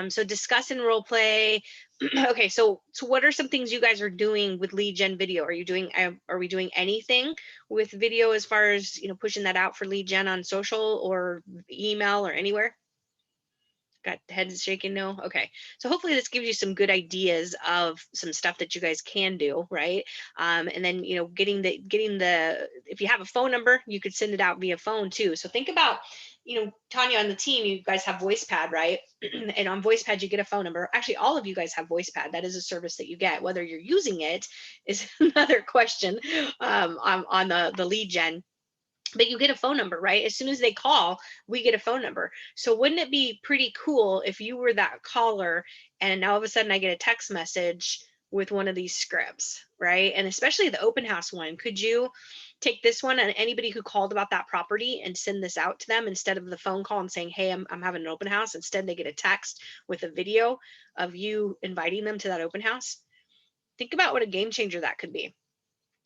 So discuss and role play. Okay, so what are some things you guys are doing with lead gen video? Are we doing anything with video as far as pushing that out for lead gen on social or email or anywhere? Got heads shaking no. Okay, so hopefully this gives you some good ideas of some stuff that you guys can do, right? And then getting the if you have a phone number, you could send it out via phone too. So think about, Tanya, on the team, you guys have VoicePad, right? And on VoicePad you get a phone number. Actually, all of you guys have VoicePad. That is a service that you get. Whether you're using it is another question on the lead gen. But you get a phone number, right? As soon as they call, we get a phone number. So wouldn't it be pretty cool if you were that caller and all of a sudden I get a text message with one of these scripts, right? And especially the open house one. Could you take this one and anybody who called about that property and send this out to them instead of the phone call and saying, hey, I'm having an open house? Instead, they get a text with a video of you inviting them to that open house. Think about what a game changer that could be.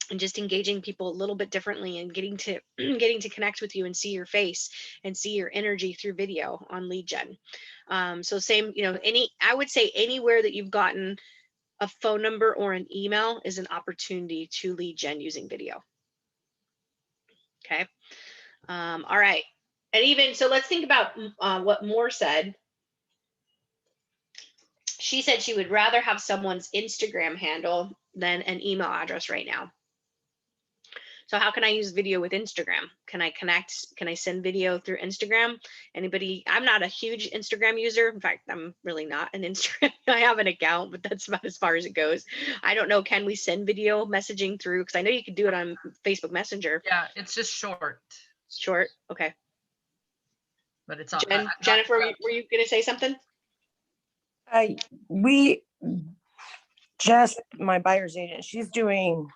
And just engaging people a little bit differently and getting to connect with you and see your face and see your energy through video on lead gen. So same, I would say anywhere that you've gotten a phone number or an email is an opportunity to lead gen using video. Okay. All right. And even, so let's think about what Moore said. She said she would rather have someone's Instagram handle than an email address right now. So how can I use video with Instagram? Can I connect? Can I send video through Instagram? Anybody? I'm not a huge Instagram user. In fact, I'm really not an Instagram. I have an account, but that's about as far as it goes. I don't know. Can we send video messaging through? Because I know you could do it on Facebook Messenger. Yeah, it's just short. Short. Okay. But it's all. Jennifer, were you going to say something? We just, my buyer's agent, she's doing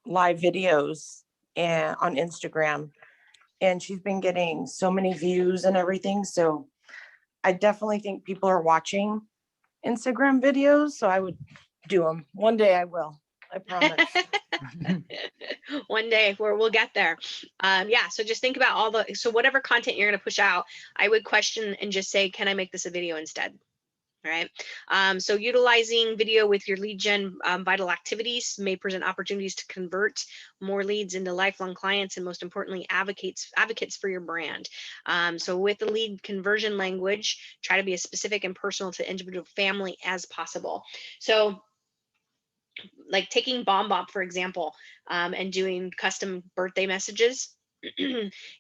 live videos and on Instagram, and she's been getting so many views and everything. So I definitely think people are watching Instagram videos. So I would do them. One day I will, I promise. One day where we'll get there. Yeah. So just think about so whatever content you're going to push out, I would question and just say, can I make this a video instead? All right. So utilizing video with your lead gen vital activities may present opportunities to convert more leads into lifelong clients, and most importantly, advocates for your brand. So with the lead conversion language, try to be as specific and personal to individual family as possible. So like taking BombBomb, for example, and doing custom birthday messages.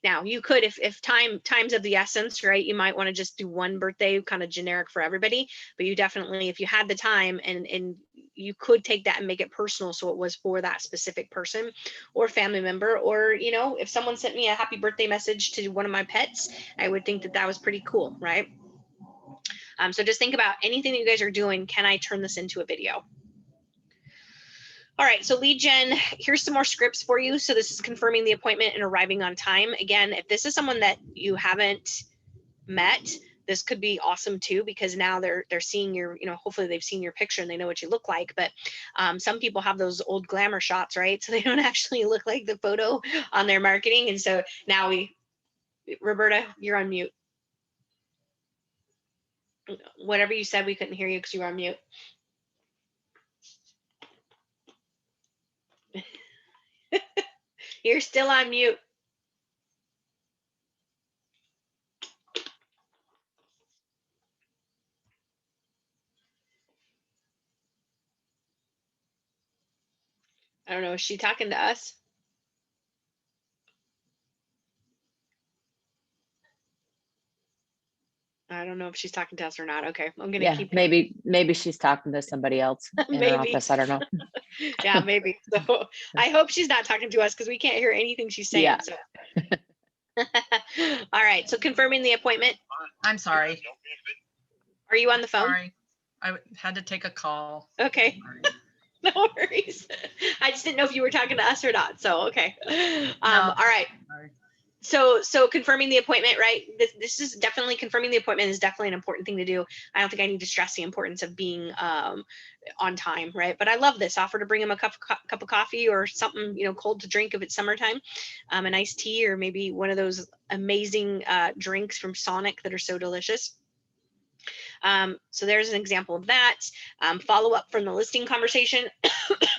Now you could, if time's of the essence, right, you might want to just do one birthday kind of generic for everybody, but you definitely, if you had the time and you could take that and make it personal, so it was for that specific person or family member, or if someone sent me a happy birthday message to one of my pets, I would think that was pretty cool, right? So just think about anything that you guys are doing. Can I turn this into a video? All right, so lead gen, here's some more scripts for you. So this is confirming the appointment and arriving on time. Again, if this is someone that you haven't met, this could be awesome too, because now they're seeing your, hopefully they've seen your picture and they know what you look like. But some people have those old glamour shots, right? So they don't actually look like the photo on their marketing. And so now Roberta, you're on mute. Whatever you said, we couldn't hear you because you were on mute. You're still on mute. I don't know. Is she talking to us? I don't know if she's talking to us or not. Okay, I'm gonna keep. Maybe she's talking to somebody else in her office. I don't know. Yeah, maybe. So I hope she's not talking to us because we can't hear anything she's saying. Yeah. So. All right. So confirming the appointment. I'm sorry. Are you on the phone? Sorry, I had to take a call. Okay. No worries. I just didn't know if you were talking to us or not. So okay. All right. Sorry. So confirming the appointment, right? This is definitely, confirming the appointment is definitely an important thing to do. I don't think I need to stress the importance of being on time, right? But I love this. Offer to bring them a cup of coffee or something, cold to drink if it's summertime, an iced tea, or maybe one of those amazing drinks from Sonic that are so delicious. So there's an example of that. Follow up from the listing conversation.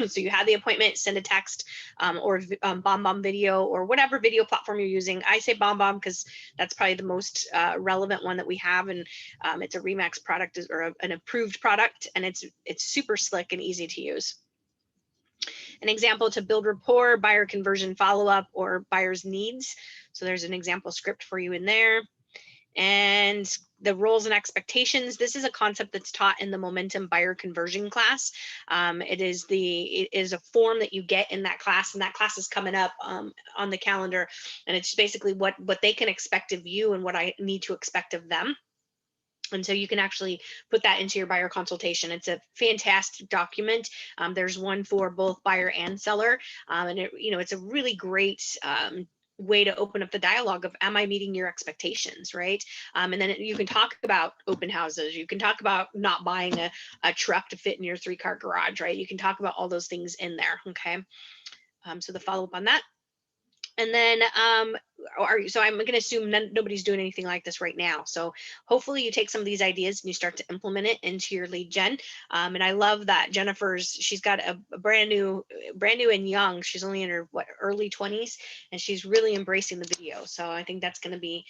So you had the appointment, send a text or BombBomb video or whatever video platform you're using. I say BombBomb because that's probably the most relevant one that we have, and it's a Remax product or an approved product, and it's super slick and easy to use. An example to build rapport, buyer conversion follow-up, or buyer's needs. So there's an example script for you in there. And the roles and expectations. This is a concept that's taught in the Momentum Buyer Conversion class. It is a form that you get in that class, and that class is coming up on the calendar. And it's basically what they can expect of you and what I need to expect of them. And so you can actually put that into your buyer consultation. It's a fantastic document. There's one for both buyer and seller, and it's a really great way to open up the dialogue of, am I meeting your expectations, right? And then you can talk about open houses. You can talk about not buying a truck to fit in your 3-car garage, right? You can talk about all those things in there, okay? So the follow-up on that. And then, so I'm going to assume nobody's doing anything like this right now. So hopefully you take some of these ideas and you start to implement it into your lead gen. And I love that she's got a brand new and young. She's only in her early 20s, and she's really embracing the video. So I think that's going to be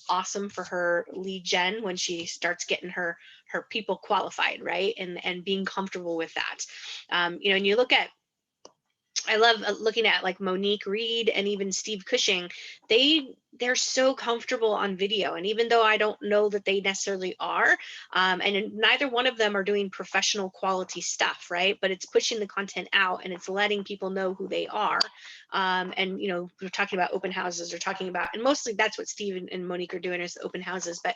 awesome for her lead gen when she starts getting her people qualified, right? And being comfortable with that. And you look at I love looking at like Monique Reed and even Steve Cushing. They're so comfortable on video, and even though I don't know that they necessarily are, and neither one of them are doing professional quality stuff, right? But it's pushing the content out and it's letting people know who they are. And you know, we're talking about open houses, or talking about, and mostly that's what Steve and Monique are doing, is the open houses. But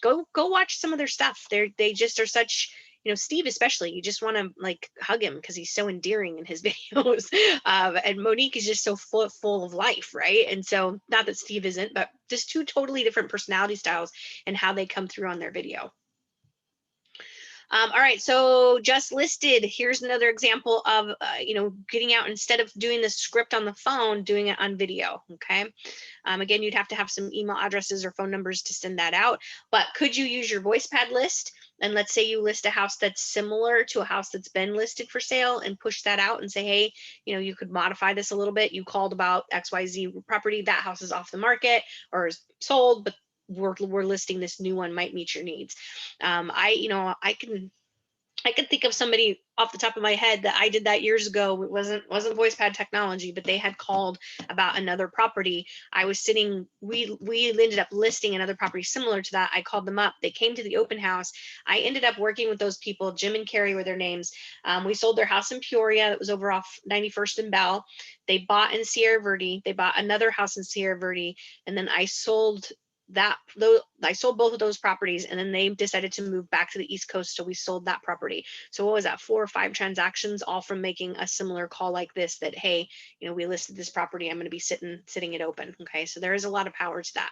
go watch some of their stuff. They just are such, you know, Steve especially, you just want to like hug him because he's so endearing in his videos. And Monique is just so full of life, right? And so, not that Steve isn't, but just two totally different personality styles and how they come through on their video. All right, so just listed. Here's another example of, you know, getting out, instead of doing the script on the phone, doing it on video, okay? Again, you'd have to have some email addresses or phone numbers to send that out, but could you use your voice pad list? And let's say you list a house that's similar to a house that's been listed for sale, and push that out and say, hey, you know, you could modify this a little bit. You called about XYZ property, that house is off the market or is sold, but we're listing this new one, might meet your needs. You know, I can think of somebody off the top of my head that I did that years ago. It wasn't voice pad technology, but they had called about another property. I was sitting, we ended up listing another property similar to that. I called them up. They came to the open house. I ended up working with those people. Jim and Carrie were their names. We sold their house in Peoria that was over off 91st and Bell. They bought in Sierra Verde. They bought another house in Sierra Verde. And then I sold both of those properties, and then they decided to move back to the East Coast. So we sold that property. So what was that, 4 or 5 transactions, all from making a similar call like this, that, hey, you know, we listed this property, I'm going to be sitting it open. Okay. So there is a lot of power to that.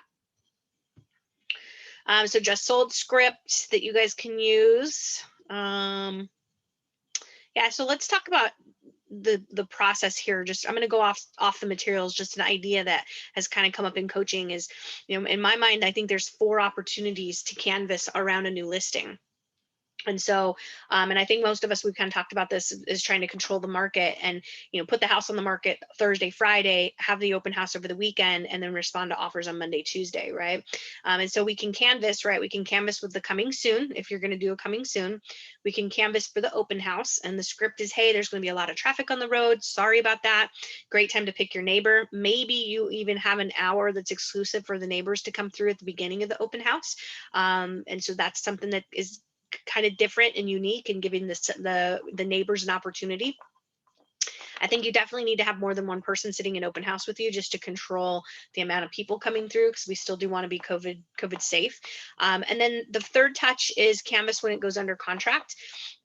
So just sold script that you guys can use. Yeah. So let's talk about the process here. Just, I'm going to go off the materials. Just an idea that has kind of come up in coaching is, you know, in my mind, I think there's 4 opportunities to canvas around a new listing. And so, and I think most of us, we've kind of talked about this, is trying to control the market and, you know, put the house on the market Thursday, Friday, have the open house over the weekend, and then respond to offers on Monday, Tuesday, right? And so we can canvas, right? We can canvas with the coming soon. If you're going to do a coming soon, we can canvas for the open house. And the script is, hey, there's going to be a lot of traffic on the road. Sorry about that. Great time to pick your neighbor. Maybe you even have an hour that's exclusive for the neighbors to come through at the beginning of the open house. And so that's something that is kind of different and unique, and giving the neighbors an opportunity. I think you definitely need to have more than one person sitting in open house with you, just to control the amount of people coming through, because we still do want to be COVID safe. And then the third touch is canvas when it goes under contract.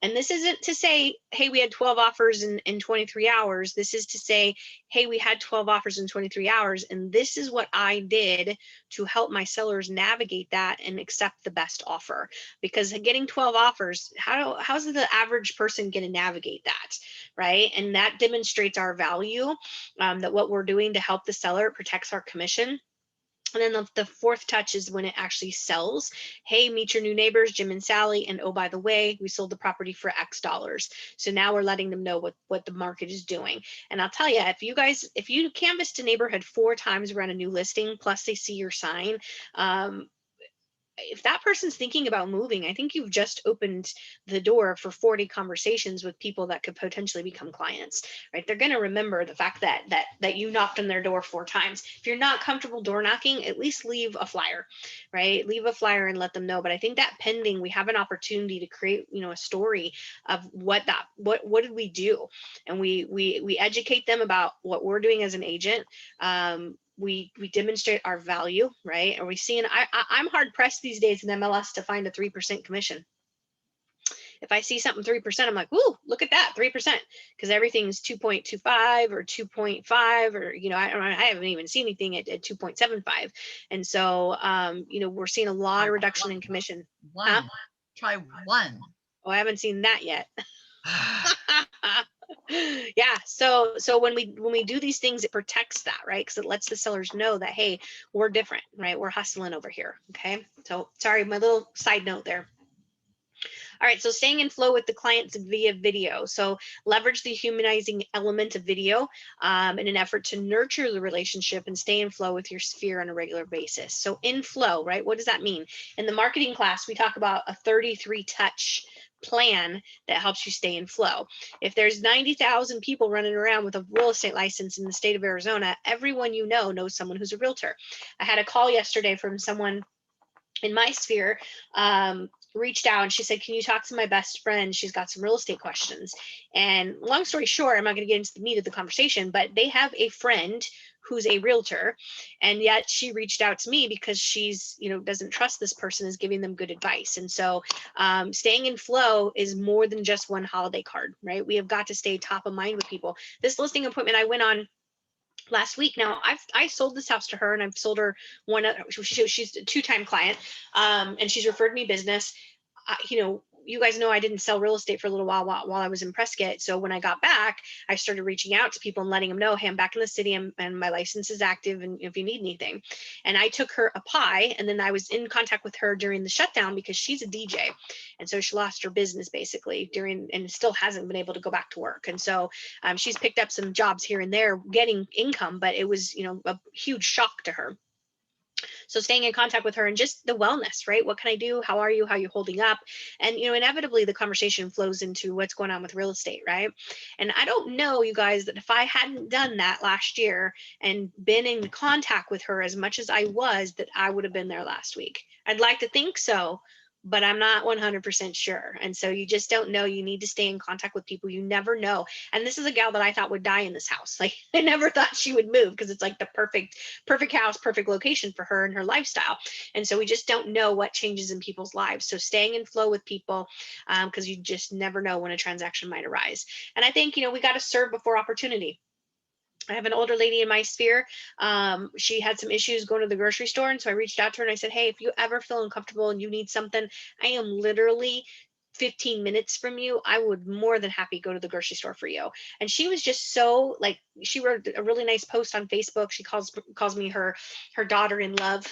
And this isn't to say, hey, we had 12 offers in 23 hours. This is to say, hey, we had 12 offers in 23 hours, and this is what I did to help my sellers navigate that and accept the best offer. Because getting 12 offers, how's the average person going to navigate that, right? And that demonstrates our value, that what we're doing to help the seller protects our commission. And then the fourth touch is when it actually sells. Hey, meet your new neighbors, Jim and Sally. And oh, by the way, we sold the property for X dollars. So now we're letting them know what the market is doing. And I'll tell you, if you canvassed a neighborhood 4 times around a new listing, plus they see your sign, if that person's thinking about moving, I think you've just opened the door for 40 conversations with people that could potentially become clients, right? They're going to remember the fact that you knocked on their door 4 times. If you're not comfortable door knocking, at least leave a flyer, right? Leave a flyer and let them know. But I think that pending, we have an opportunity to create, you know, a story of what did we do? And we educate them about what we're doing as an agent. We demonstrate our value, right? Are we seeing, I'm hard pressed these days in MLS to find a 3% commission. If I see something 3%, I'm like, ooh, look at that, 3%, because everything's 2.25 or 2.5, or, you know, I haven't even seen anything at 2.75. And so, you know, we're seeing a lot of reduction in commission. One. Try one. Oh, I haven't seen that yet. Yeah. So when we do these things, it protects that, right? Because it lets the sellers know that, hey, we're different, right? We're hustling over here. Okay. So sorry, my little side note there. All right, so staying in flow with the clients via video. So leverage the humanizing element of video in an effort to nurture the relationship and stay in flow with your sphere on a regular basis. So in flow, right? What does that mean? In the marketing class, we talk about a 33 touch plan that helps you stay in flow. If there's 90,000 people running around with a real estate license in the state of Arizona, everyone you know knows someone who's a realtor. I had a call yesterday from someone in my sphere, reached out and she said, can you talk to my best friend? She's got some real estate questions. And long story short, I'm not going to get into the meat of the conversation, but they have a friend who's a realtor. And yet she reached out to me because she's, doesn't trust this person is giving them good advice. And so staying in flow is more than just one holiday card, right? We have got to stay top of mind with people. This listing appointment I went on last week. Now I sold this house to her and I've sold her one other, she's a 2-time client, and she's referred me business. You guys know I didn't sell real estate for a little while I was in Prescott. So when I got back, I started reaching out to people and letting them know, hey, I'm back in the city and my license is active and if you need anything. And I took her a pie, and then I was in contact with her during the shutdown because she's a DJ. And so she lost her business basically and still hasn't been able to go back to work. And so she's picked up some jobs here and there getting income, but it was, a huge shock to her. So staying in contact with her and just the wellness, right? What can I do? How are you? How are you holding up? And, inevitably the conversation flows into what's going on with real estate, right? And I don't know, you guys, that if I hadn't done that last year and been in contact with her as much as I was, that I would have been there last week. I'd like to think so, but I'm not 100% sure. And so you just don't know. You need to stay in contact with people. You never know. And this is a gal that I thought would die in this house. Like I never thought she would move because it's like the perfect house, perfect location for her and her lifestyle. And so we just don't know what changes in people's lives. So staying in flow with people, because you just never know when a transaction might arise. And I think, we got to serve before opportunity. I have an older lady in my sphere. She had some issues going to the grocery store. And so I reached out to her and I said, hey, if you ever feel uncomfortable and you need something, I am literally 15 minutes from you. I would more than happy go to the grocery store for you. And she was just so she wrote a really nice post on Facebook. She calls me her daughter in love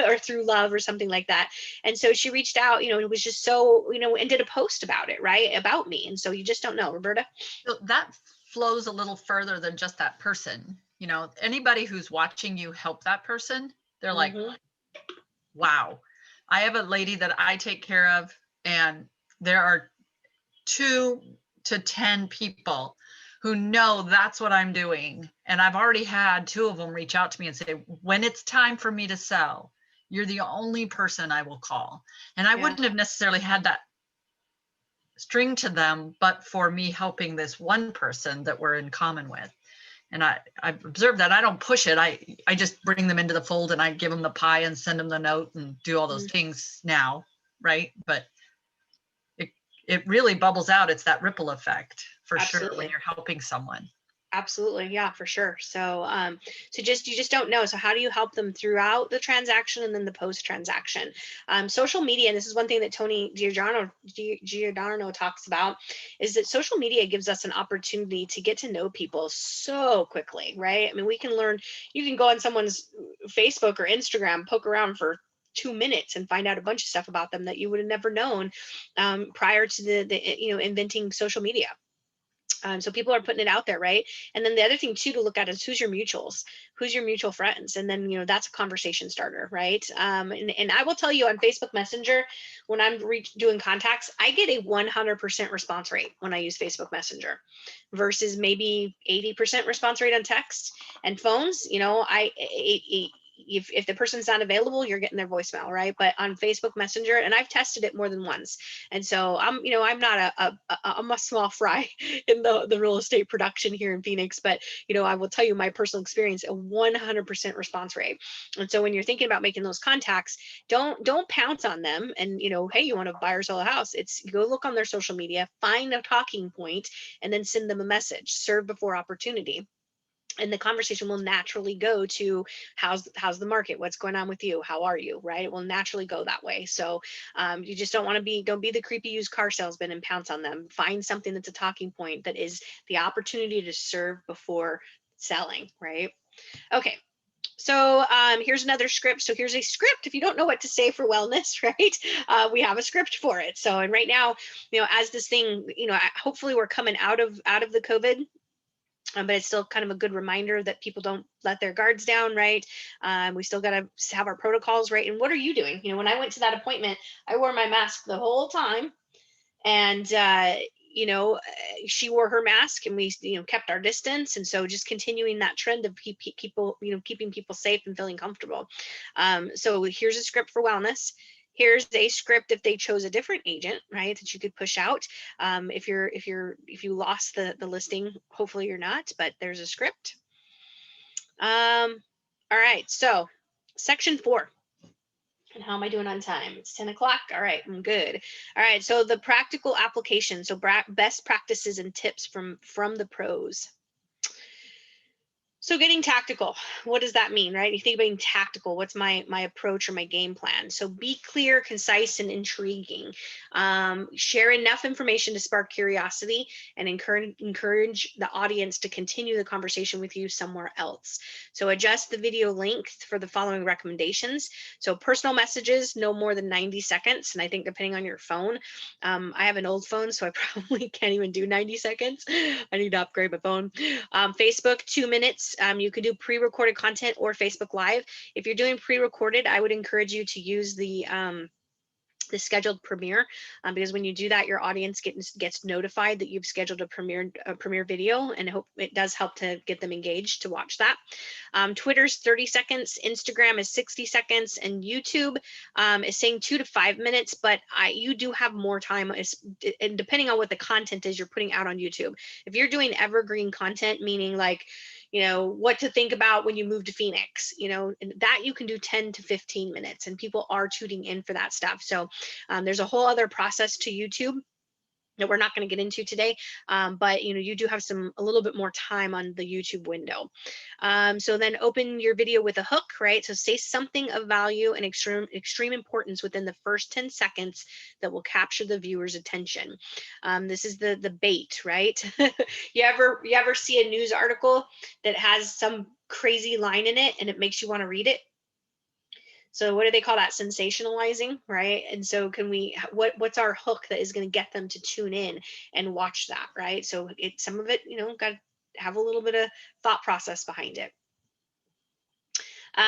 or through love or something like that. And so she reached out, it was just so, and did a post about it, right? About me. And so you just don't know, Roberta. So that flows a little further than just that person. Anybody who's watching you help that person, they're like, wow. I have a lady that I take care of, and there are 2 to 10 people who know that's what I'm doing. And I've already had 2 of them reach out to me and say, when it's time for me to sell, you're the only person I will call. And I wouldn't have necessarily had that string to them, but for me helping this one person that we're in common with. And I've observed that I don't push it. I just bring them into the fold and I give them the pie and send them the note and do all those things now. Right. But it really bubbles out. It's that ripple effect for Absolutely. sure when you're helping someone. Absolutely. Yeah, for sure. So, you just don't know. So how do you help them throughout the transaction and then the post transaction? Social media, and this is one thing that Tony Giordano talks about, is that social media gives us an opportunity to get to know people so quickly, right? I mean, you can go on someone's Facebook or Instagram, poke around for 2 minutes and find out a bunch of stuff about them that you would have never known prior to the inventing social media. So people are putting it out there, right? And then the other thing too to look at is who's your mutual friends, and then that's a conversation starter, right? And I will tell you on Facebook Messenger, when I'm doing contacts, I get a 100% response rate when I use Facebook Messenger, versus maybe 80% response rate on text and phones. If the person's not available, you're getting their voicemail, right? But on Facebook Messenger, and I've tested it more than once, and so I'm not I'm a small fry in the real estate production here in Phoenix, but I will tell you my personal experience, a 100% response rate. And so when you're thinking about making those contacts, don't pounce on them. And hey, you want to buy or sell a house? It's go look on their social media, find a talking point, and then send them a message. Serve before opportunity. And the conversation will naturally go to how's the market, what's going on with you, how are you, right? It will naturally go that way. So you just don't be the creepy used car salesman and pounce on them. Find something that's a talking point that is the opportunity to serve before selling, right? Okay. So here's another script. So here's a script. If you don't know what to say for wellness, right? We have a script for it. So, and right now, as this thing, hopefully we're coming out of the COVID. But it's still kind of a good reminder that people don't let their guards down, right? We still got to have our protocols, right? And what are you doing? When I went to that appointment, I wore my mask the whole time, and she wore her mask, and we kept our distance. And so just continuing that trend of people, keeping people safe and feeling comfortable. So here's a script for wellness. Here's a script if they chose a different agent, right, that you could push out. If you lost the listing, hopefully you're not, but there's a script. All right, so section 4. And how am I doing on time? It's 10 o'clock. All right, I'm good. All right, so the practical application. So best practices and tips from the pros. So getting tactical, what does that mean, right? You think about being tactical, what's my approach or my game plan? So be clear, concise, and intriguing. Share enough information to spark curiosity and encourage the audience to continue the conversation with you somewhere else. So adjust the video length for the following recommendations. So personal messages, no more than 90 seconds. And I think depending on your phone, I have an old phone, so I probably can't even do 90 seconds. I need to upgrade my phone. Facebook, 2 minutes. You could do pre-recorded content or Facebook Live. If you're doing pre-recorded, I would encourage you to use the scheduled premiere, because when you do that, your audience gets notified that you've scheduled a premiere video, and it does help to get them engaged to watch that. Twitter's 30 seconds, Instagram is 60 seconds, and YouTube is saying 2 to 5 minutes, but you do have more time, and depending on what the content is you're putting out on YouTube. If you're doing evergreen content, meaning like what to think about when you move to Phoenix, that you can do 10 to 15 minutes, and people are tuning in for that stuff. So there's a whole other process to YouTube that we're not going to get into today, but you do have a little bit more time on the YouTube window. So then open your video with a hook, right? So say something of value and extreme importance within the first 10 seconds that will capture the viewer's attention. This is the bait, right? you ever see a news article that has some crazy line in it and it makes you want to read it? So what do they call that? Sensationalizing, right? And so what's our hook that is going to get them to tune in and watch that, right? So some of it, got to have a little bit of thought process behind it.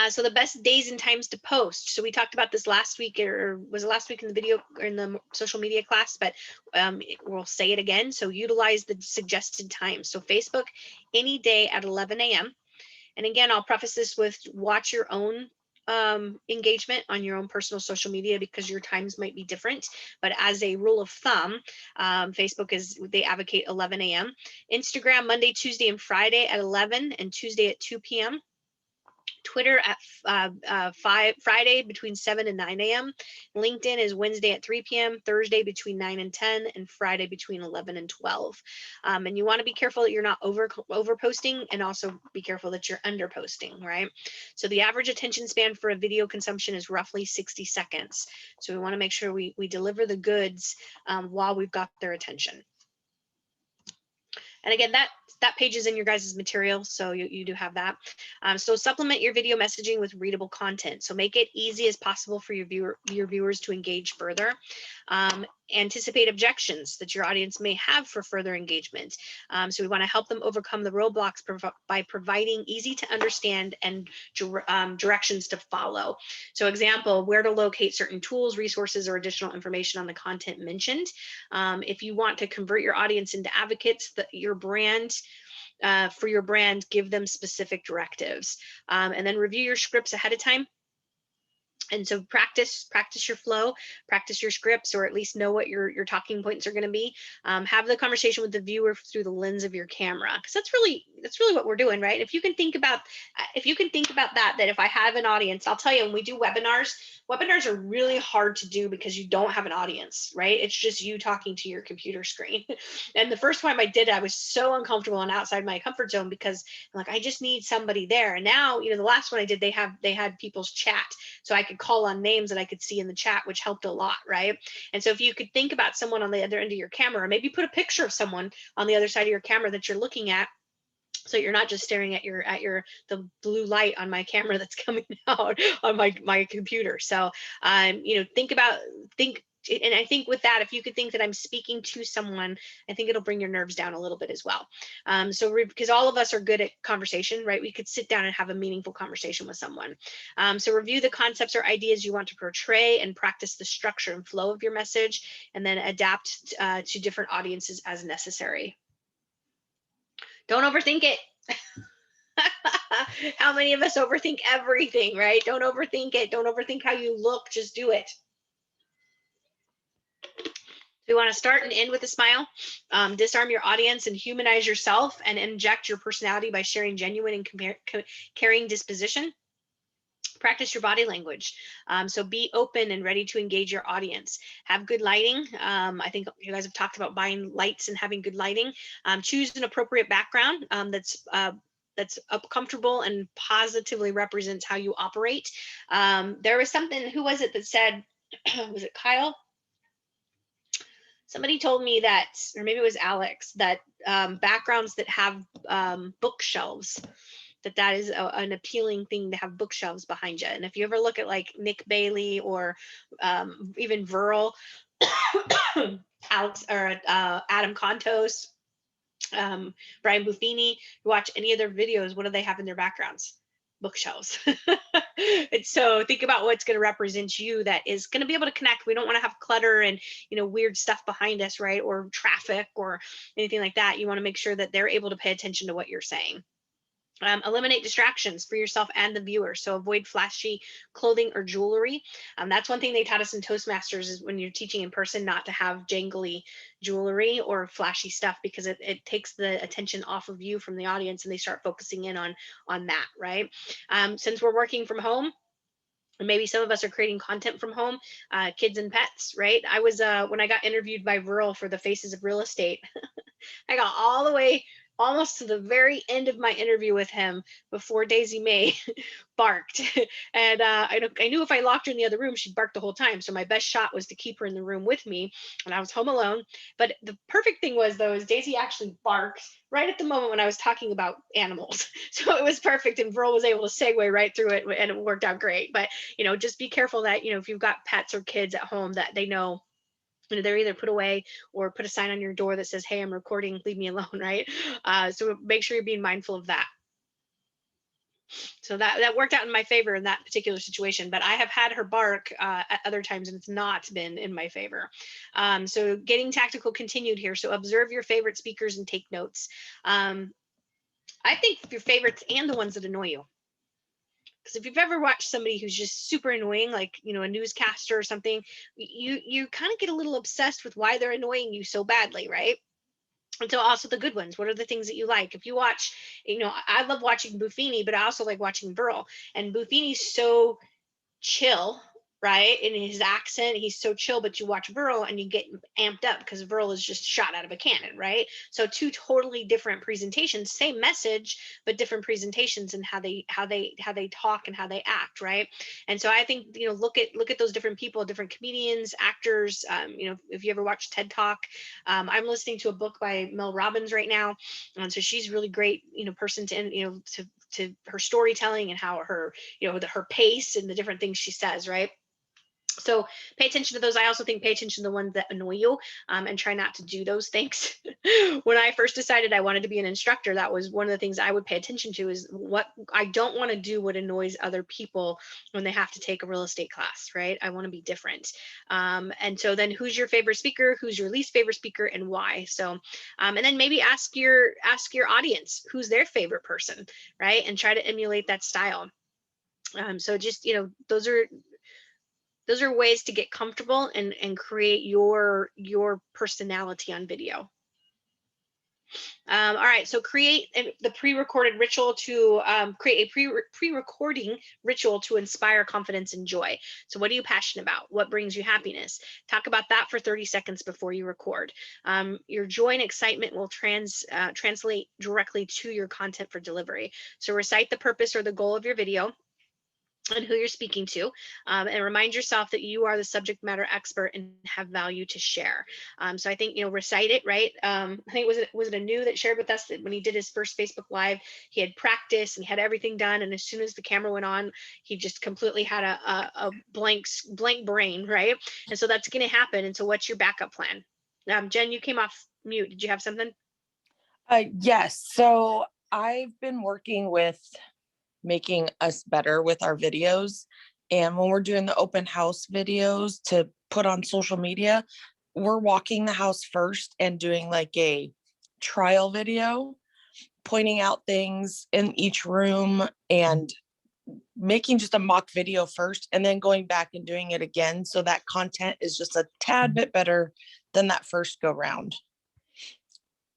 So the best days and times to post. So we talked about this last week, or was it last week in the video or in the social media class, but we'll say it again. So utilize the suggested times. So Facebook, any day at 11 a.m. And again, I'll preface this with watch your own engagement on your own personal social media, because your times might be different. But as a rule of thumb, Facebook they advocate 11 a.m. Instagram, Monday, Tuesday, and Friday at 11, and Tuesday at 2 p.m. Twitter at Friday between 7 and 9 a.m. LinkedIn is Wednesday at 3 p.m., Thursday between 9 and 10, and Friday between 11 and 12. And you want to be careful that you're not over posting, and also be careful that you're under posting, right? So the average attention span for a video consumption is roughly 60 seconds. So we want to make sure we deliver the goods while we've got their attention. And again, that page is in your guys' material, so you do have that. So supplement your video messaging with readable content. So make it easy as possible for your viewers to engage further. Anticipate objections that your audience may have for further engagement. So we want to help them overcome the roadblocks by providing easy to understand and directions to follow. So example, where to locate certain tools, resources, or additional information on the content mentioned. If you want to convert your audience into advocates, for your brand, give them specific directives. And then review your scripts ahead of time. And so practice your flow, practice your scripts, or at least know what your talking points are going to be. Have the conversation with the viewer through the lens of your camera, because that's really what we're doing, right? If you can think about that if I have an audience, I'll tell you, when we do webinars are really hard to do because you don't have an audience, right? It's just you talking to your computer screen. And the first time I did it, I was so uncomfortable and outside my comfort zone, because I'm like, I just need somebody there. And now, the last one I did, they had people's chat, so I could call on names that I could see in the chat, which helped a lot, right? And so if you could think about someone on the other end of your camera, or maybe put a picture of someone on the other side of your camera that you're looking at, So you're not just staring at the blue light on my camera that's coming out on my computer. So you know, and I think with that, if you could think that I'm speaking to someone, I think it'll bring your nerves down a little bit as well. So because all of us are good at conversation, right? We could sit down and have a meaningful conversation with someone. So review the concepts or ideas you want to portray and practice the structure and flow of your message, and then adapt to different audiences as necessary. Don't overthink it. How many of us overthink everything, right? Don't overthink it. Don't overthink how you look. Just do it. We want to start and end with a smile. Disarm your audience and humanize yourself, and inject your personality by sharing genuine and caring disposition. Practice your body language. So be open and ready to engage your audience. Have good lighting. I think you guys have talked about buying lights and having good lighting. Choose an appropriate background that's comfortable and positively represents how you operate. There was something, who was it that said, was it Kyle? Somebody told me that, or maybe it was Alex, that backgrounds that have bookshelves, that is an appealing thing to have bookshelves behind you. And if you ever look at like Nick Bailey or even Verl, Alex or Adam Contos, Brian Buffini, you watch any of their videos, what do they have in their backgrounds? Bookshelves. And so think about what's going to represent you that is going to be able to connect. We don't want to have clutter and, you know, weird stuff behind us, right? Or traffic or anything like that. You want to make sure that they're able to pay attention to what you're saying. Eliminate distractions for yourself and the viewer. So avoid flashy clothing or jewelry. That's one thing they taught us in Toastmasters, is when you're teaching in person, not to have jangly jewelry or flashy stuff, because it takes the attention off of you from the audience, and they start focusing in on that, right? Since we're working from home, and maybe some of us are creating content from home, kids and pets, right? I was, when I got interviewed by Verl for the Faces of Real Estate, I got all the way almost to the very end of my interview with him before Daisy May barked. And I knew if I locked her in the other room, she'd bark the whole time. So my best shot was to keep her in the room with me, and I was home alone. But the perfect thing was, though, is Daisy actually barked right at the moment when I was talking about animals. So it was perfect, and Verl was able to segue right through it, and it worked out great. But, you know, just be careful that, you know, if you've got pets or kids at home, that they know, you know, they're either put away or put a sign on your door that says, hey, I'm recording, leave me alone, right? So make sure you're being mindful of that. So that worked out in my favor in that particular situation, but I have had her bark at other times, and it's not been in my favor. So getting tactical continued here. So observe your favorite speakers and take notes. I think your favorites and the ones that annoy you. Because if you've ever watched somebody who's just super annoying, like, you know, a newscaster or something, you kind of get a little obsessed with why they're annoying you so badly, right? And so also the good ones, what are the things that you like? If you watch, you know, I love watching Buffini, but I also like watching Burl. And Buffini's so chill, right? In his accent, he's so chill, but you watch Verl and you get amped up because Verl is just shot out of a cannon, right? So two totally different presentations, same message, but different presentations and how they talk and how they act, right? And so I think, you know, look at those different people, different comedians, actors. You know, if you ever watch TED Talk, I'm listening to a book by Mel Robbins right now, and so she's really great, you know, person to, you know, to her storytelling and how her, you know, her pace and the different things she says, right? So pay attention to those. I also think pay attention to the ones that annoy you, and try not to do those things. When I first decided I wanted to be an instructor, that was one of the things I would pay attention to, is what I don't want to do, what annoys other people when they have to take a real estate class, right? I want to be different. And so then who's your favorite speaker? Who's your least favorite speaker, and why? So, and then maybe ask your audience, who's their favorite person, right? And try to emulate that style. So just, you know, those are ways to get comfortable and create your personality on video. All right, so create the pre-recorded ritual to create a pre-recording ritual to inspire confidence and joy. So what are you passionate about? What brings you happiness? Talk about that for 30 seconds before you record. Your joy and excitement will translate directly to your content for delivery. So recite the purpose or the goal of your video. and who you're speaking to, and remind yourself that you are the subject matter expert and have value to share. So I think, recite it, right? I think was it Anu that shared with us that when he did his first Facebook Live, he had practice and he had everything done, and as soon as the camera went on, he just completely had a blank brain, right? And so that's going to happen. And so, what's your backup plan? Jen, you came off mute. Did you have something? Yes. So I've been working with making us better with our videos. And when we're doing the open house videos to put on social media, we're walking the house first and doing like a trial video, pointing out things in each room and making just a mock video first and then going back and doing it again. So that content is just a tad bit better than that first go round.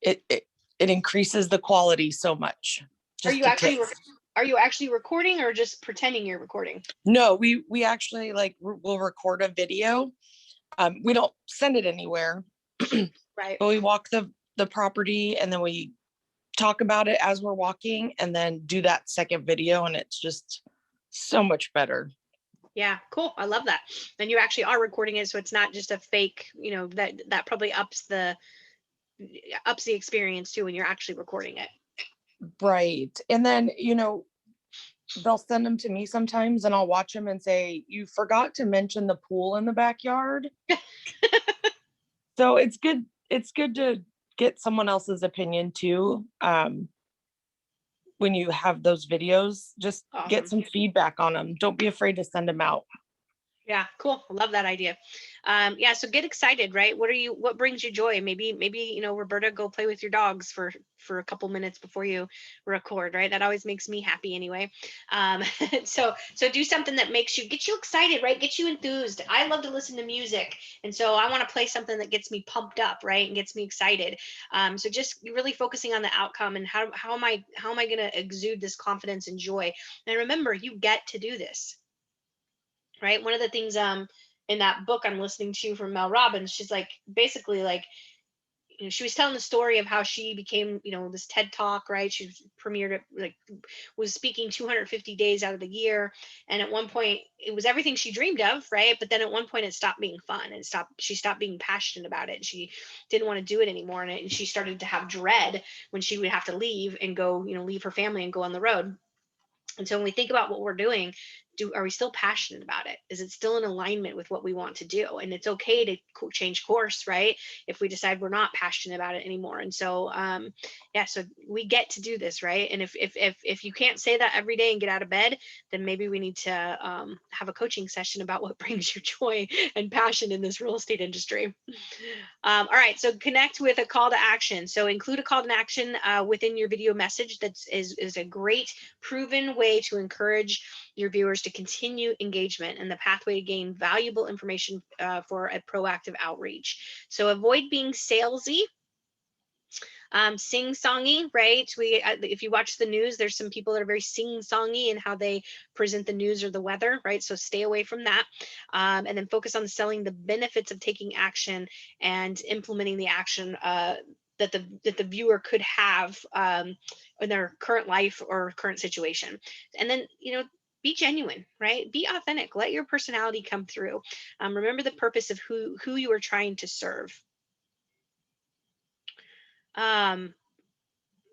It increases the quality so much. Are you actually recording or just pretending you're recording? No, we actually will record a video. We don't send it anywhere, Right. but we walk the property and then we talk about it as we're walking and then do that second video, and it's just so much better. Yeah, cool. I love that. And you actually are recording it, so it's not just a fake, that probably ups the experience too when you're actually recording it. Right. And then, they'll send them to me sometimes and I'll watch them and say, you forgot to mention the pool in the backyard. So it's good to get someone else's opinion too. When you have those videos, just get some feedback on them. Don't be afraid to send them out. Yeah, cool. I love that idea. Yeah, so get excited, right? What brings you joy? Maybe, Roberta, go play with your dogs for a couple minutes before you record, right? That always makes me happy anyway. So do something that gets you excited, right? Get you enthused. I love to listen to music. And so I want to play something that gets me pumped up, right? And gets me excited. So just really focusing on the outcome and how am I going to exude this confidence and joy? And remember, you get to do this. Right. One of the things in that book I'm listening to from Mel Robbins, she's like basically like, she was telling the story of how she became, this TED Talk, right? She premiered it, like was speaking 250 days out of the year. And at one point it was everything she dreamed of, right? But then at one point it stopped being fun and she stopped being passionate about it. And she didn't want to do it anymore. And she started to have dread when she would have to leave and go, leave her family and go on the road. And so when we think about what we're doing, are we still passionate about it? Is it still in alignment with what we want to do? And it's okay to change course, right? If we decide we're not passionate about it anymore. And so, so we get to do this, right? And if you can't say that every day and get out of bed, then maybe we need to have a coaching session about what brings you joy and passion in this real estate industry. All right, so connect with a call to action. So include a call to action within your video message. That is a great proven way to encourage your viewers to continue engagement and the pathway to gain valuable information for a proactive outreach. So avoid being salesy. Sing-songy, right? If you watch the news, there's some people that are very sing-songy in how they present the news or the weather, right? So stay away from that, and then focus on selling the benefits of taking action and implementing the action that the viewer could have in their current life or current situation. And then, be genuine, right? Be authentic. Let your personality come through. Remember the purpose of who you are trying to serve. Yeah,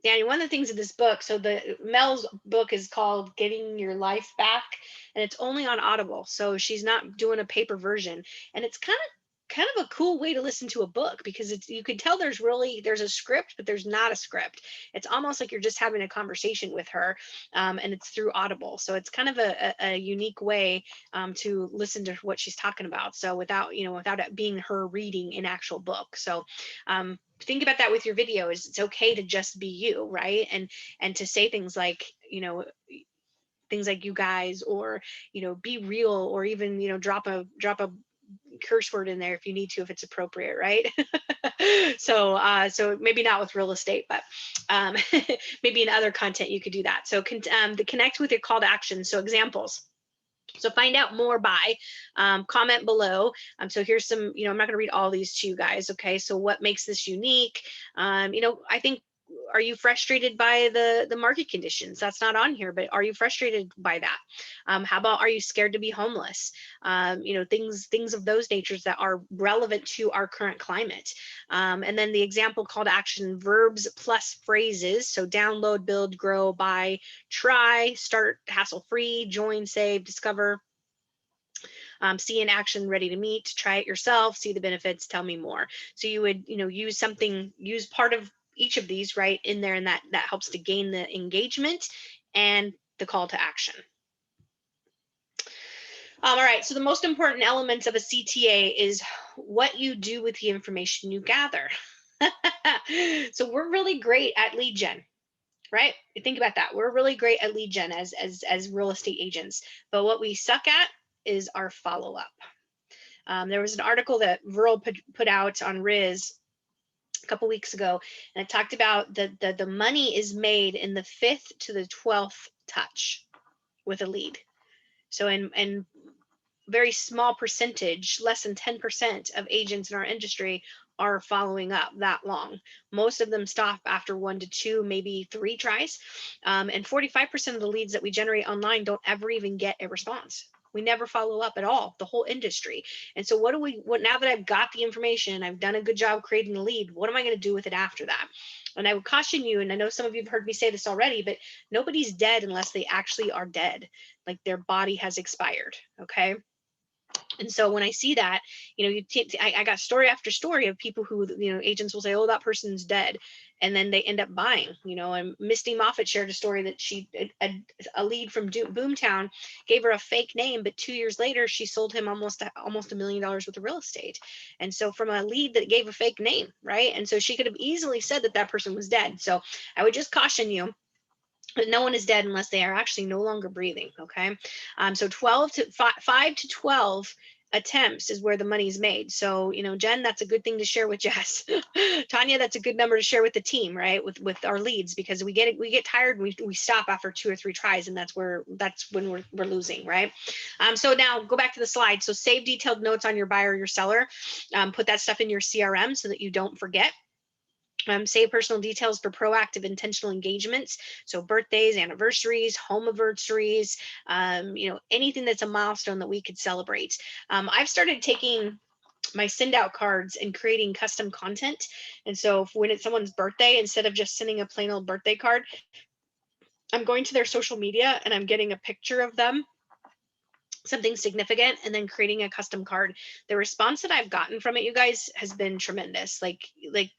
one of the things in this book, so Mel's book is called Getting Your Life Back, and it's only on Audible. So she's not doing a paper version. And it's kind of a cool way to listen to a book, because you can tell there's a script, but there's not a script. It's almost like you're just having a conversation with her, and it's through Audible. So it's kind of a unique way to listen to what she's talking about. So without it being her reading an actual book. So think about that with your videos. It's okay to just be you, right? And to say things like, things like you guys, or, be real, or even, drop a curse word in there if you need to, if it's appropriate, right? So maybe not with real estate, but maybe in other content you could do that. So the connect with your call to action. So examples. So find out more by comment below. So here's some, I'm not going to read all these to you guys. Okay. So what makes this unique? I think are you frustrated by the market conditions? That's not on here, but are you frustrated by that? How about, are you scared to be homeless? You know, things of those natures that are relevant to our current climate. And then the example call to action, verbs plus phrases. So download, build, grow, buy, try, start, hassle-free, join, save, discover. See in action, ready to meet, try it yourself, see the benefits, tell me more. So you would, you know, use something, use part of each of these right in there, and that helps to gain the engagement and the call to action. All right, so the most important elements of a CTA is what you do with the information you gather. So we're really great at lead gen, right? Think about that. We're really great at lead gen as real estate agents, but what we suck at is our follow-up. There was an article that Viral put out on Riz a couple weeks ago, and it talked about the money is made in the 5th to the 12th touch with a lead. So in very small percentage, less than 10% of agents in our industry are following up that long. Most of them stop after 1 to 2, maybe 3 tries. And 45% of the leads that we generate online don't ever even get a response. We never follow up at all, the whole industry. And so what now that I've got the information, I've done a good job creating a lead, what am I going to do with it after that? And I would caution you, and I know some of you have heard me say this already, but nobody's dead unless they actually are dead, like their body has expired, okay? And so when I see that, you know, I got story after story of people who, you know, agents will say, oh, that person's dead. And then they end up buying, you know, and Misty Moffat shared a story that a lead from Boomtown gave her a fake name, but 2 years later, she sold him almost $1 million worth of real estate. And so from a lead that gave a fake name, right? And so she could have easily said that that person was dead. So I would just caution you, but no one is dead unless they are actually no longer breathing, okay? So 5 to 12 attempts is where the money's made. So, you know, Jen, that's a good thing to share with Jess. Tanya, that's a good number to share with the team, right? With our leads, because we get tired and we stop after 2 or 3 tries, and that's when we're losing, right? So now go back to the slide. So save detailed notes on your buyer or your seller. Put that stuff in your CRM so that you don't forget. Save personal details for proactive intentional engagements. So birthdays, anniversaries, home anniversaries, you know, anything that's a milestone that we could celebrate. I've started taking my send out cards and creating custom content. And so when it's someone's birthday, instead of just sending a plain old birthday card, I'm going to their social media and I'm getting a picture of them, something significant, and then creating a custom card. The response that I've gotten from it, you guys, has been tremendous, like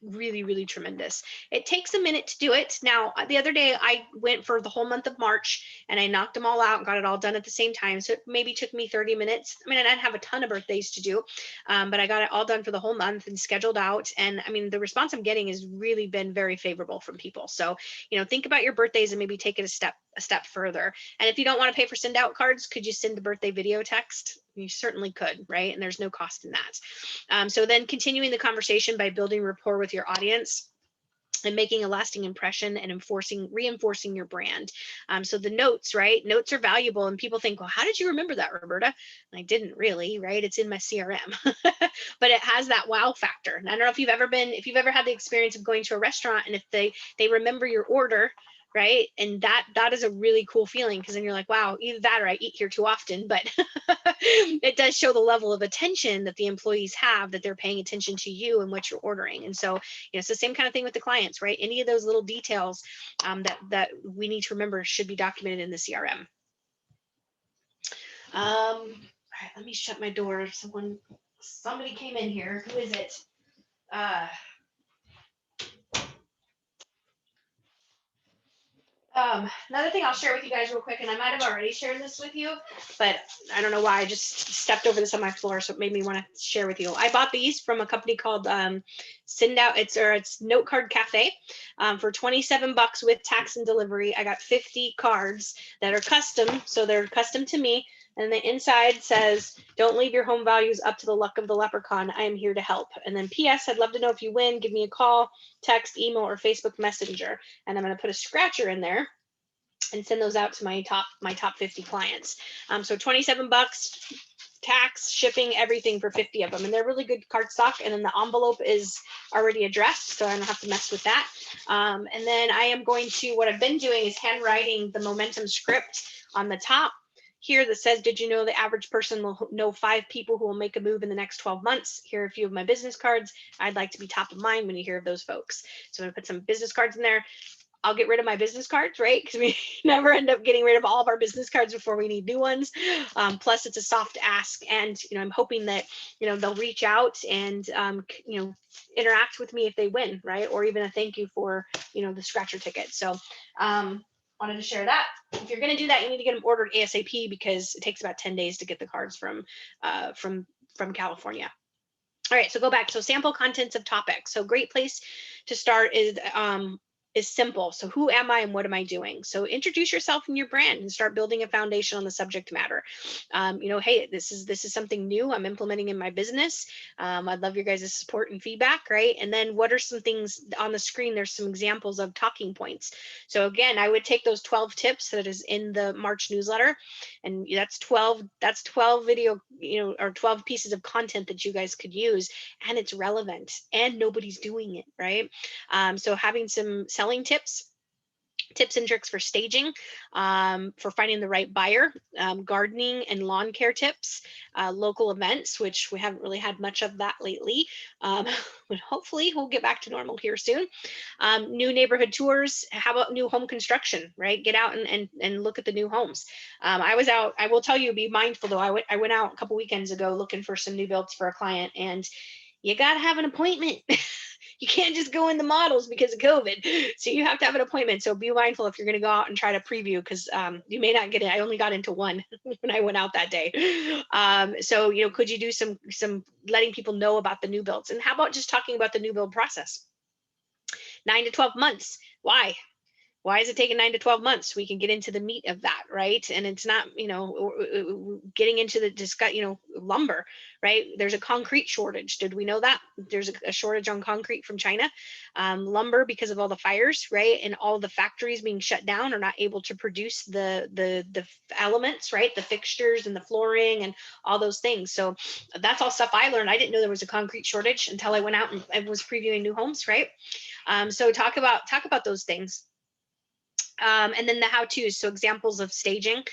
really, really tremendous. It takes a minute to do it. Now, the other day I went for the whole month of March and I knocked them all out and got it all done at the same time. So it maybe took me 30 minutes. I mean, I didn't have a ton of birthdays to do, but I got it all done for the whole month and scheduled out. And I mean, the response I'm getting has really been very favorable from people. So, you know, think about your birthdays and maybe take it a step further. And if you don't want to pay for send out cards, could you send a birthday video text? You certainly could, right? And there's no cost in that. So then continuing the conversation by building rapport with your audience and making a lasting impression and reinforcing your brand. So the notes, right? Notes are valuable, and people think, well, how did you remember that, Roberta? And I didn't really, right? It's in my CRM, but it has that wow factor. And I don't know if you've ever had the experience of going to a restaurant and if they remember your order, right? And that is a really cool feeling, because then you're like, wow, either that or I eat here too often. But it does show the level of attention that the employees have, that they're paying attention to you and what you're ordering. And so, you know, it's the same kind of thing with the clients, right? Any of those little details that we need to remember should be documented in the CRM. All right, let me shut my door. Somebody came in here. Who is it? Another thing I'll share with you guys real quick, and I might have already shared this with you, but I don't know why I just stepped over this on my floor, so it made me want to share with you. I bought these from a company called Send Out. It's Note Card Cafe for $27 with tax and delivery. I got 50 cards that are custom, so they're custom to me. And the inside says, don't leave your home values up to the luck of the leprechaun. I am here to help. And then PS, I'd love to know if you win. Give me a call, text, email, or Facebook Messenger. And I'm going to put a scratcher in there and send those out to my top 50 clients. So $27, tax, shipping, everything for 50 of them. And they're really good cardstock. And then the envelope is already addressed, so I don't have to mess with that. And then I am going to, what I've been doing is handwriting the momentum script on the top here that says, did you know the average person will know 5 people who will make a move in the next 12 months? Here are a few of my business cards. I'd like to be top of mind when you hear of those folks. So I'm gonna put some business cards in there. I'll get rid of my business cards, right? Because we never end up getting rid of all of our business cards before we need new ones. Plus, it's a soft ask, and I'm hoping that they'll reach out and interact with me if they win, right? Or even a thank you for the scratcher ticket. So wanted to share that. If you're going to do that, you need to get them ordered ASAP because it takes about 10 days to get the cards from California. All right, so go back. So sample contents of topics. So great place to start is simple. So who am I and what am I doing? So introduce yourself and your brand and start building a foundation on the subject matter. Hey, this is something new I'm implementing in my business. I'd love your guys' support and feedback, right? And then what are some things on the screen? There's some examples of talking points. So again, I would take those 12 tips that is in the March newsletter, and that's 12 video, or 12 pieces of content that you guys could use, and it's relevant and nobody's doing it, right? So having some selling tips and tricks for staging, for finding the right buyer, gardening and lawn care tips, local events, which we haven't really had much of that lately, but hopefully we'll get back to normal here soon. New neighborhood tours. How about new home construction, right? Get out and look at the new homes. I was out, I will tell you, be mindful though. I went out a couple weekends ago looking for some new builds for a client, and you got to have an appointment. You can't just go in the models because of COVID. So you have to have an appointment. So be mindful if you're going to go out and try to preview, because you may not get it. I only got into one when I went out that day. So, could you do some letting people know about the new builds? And how about just talking about the new build process? 9 to 12 months. Why? Why is it taking 9 to 12 months? We can get into the meat of that, right? And it's not, getting into the lumber, right? There's a concrete shortage. Did we know that? There's a shortage on concrete from China. Lumber, because of all the fires, right? And all the factories being shut down, are not able to produce the elements, right? The fixtures and the flooring and all those things. So that's all stuff I learned. I didn't know there was a concrete shortage until I went out and I was previewing new homes, right? So talk about those things. And then the how-tos, so examples of staging,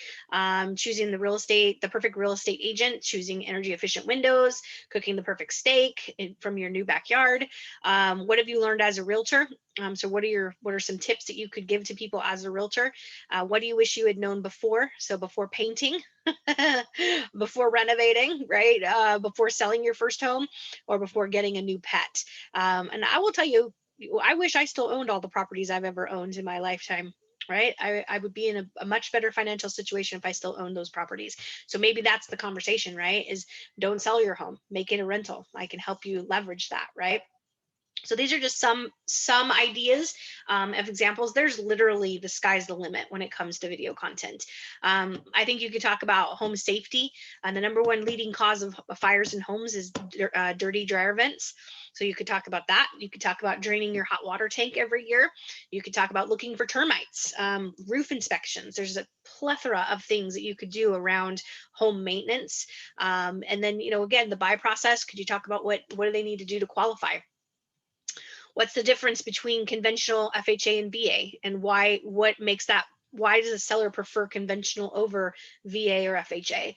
choosing the perfect real estate agent, choosing energy efficient windows, cooking the perfect steak from your new backyard. What have you learned as a realtor? So what are some tips that you could give to people as a realtor? What do you wish you had known before? So before painting, before renovating, right? Before selling your first home, or before getting a new pet. And I will tell you, I wish I still owned all the properties I've ever owned in my lifetime. Right? I would be in a much better financial situation if I still owned those properties. So maybe that's the conversation, right? Is don't sell your home, make it a rental. I can help you leverage that, right? So these are just some ideas of examples. There's literally, the sky's the limit when it comes to video content. I think you could talk about home safety. And the number one leading cause of fires in homes is dirty dryer vents. So you could talk about that. You could talk about draining your hot water tank every year. You could talk about looking for termites, roof inspections. There's a plethora of things that you could do around home maintenance. And then, again, the buy process. Could you talk about what do they need to do to qualify? What's the difference between conventional FHA and VA, and what makes that? Why does a seller prefer conventional over VA or FHA?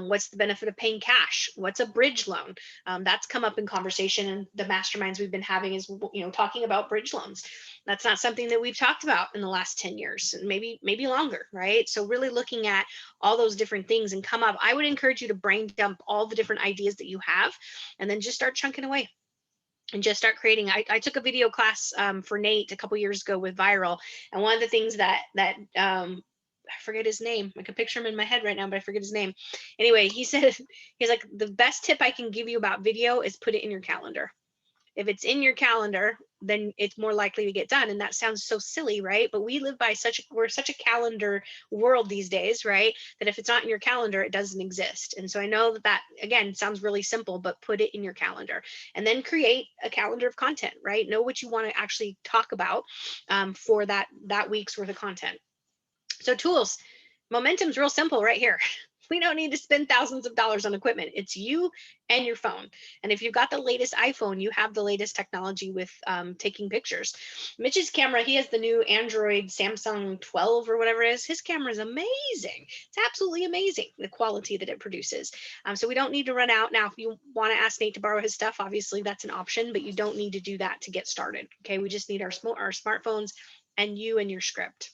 What's the benefit of paying cash? What's a bridge loan? That's come up in conversation, and the masterminds we've been having is, talking about bridge loans. That's not something that we've talked about in the last 10 years, maybe longer, right? So really looking at all those different things and come up. I would encourage you to brain dump all the different ideas that you have, and then just start chunking away. And just start creating. I took a video class for Nate a couple years ago with Viral, and one of the things that I forget his name. I can picture him in my head right now, but I forget his name. Anyway, he's like, the best tip I can give you about video is put it in your calendar. If it's in your calendar, then it's more likely to get done. And that sounds so silly, right? But we live by we're such a calendar world these days, right? That if it's not in your calendar, it doesn't exist. And so I know that again, sounds really simple, but put it in your calendar, and then create a calendar of content, right? Know what you want to actually talk about for that week's worth of content. So tools, momentum's real simple right here. We don't need to spend thousands of dollars on equipment. It's you and your phone. And if you've got the latest iPhone, you have the latest technology with taking pictures. Mitch's camera, he has the new Android Samsung 12 or whatever it is. His camera is amazing. It's absolutely amazing, the quality that it produces. So we don't need to run out. Now, if you want to ask Nate to borrow his stuff, obviously that's an option, but you don't need to do that to get started. Okay, we just need our smartphones and you and your script.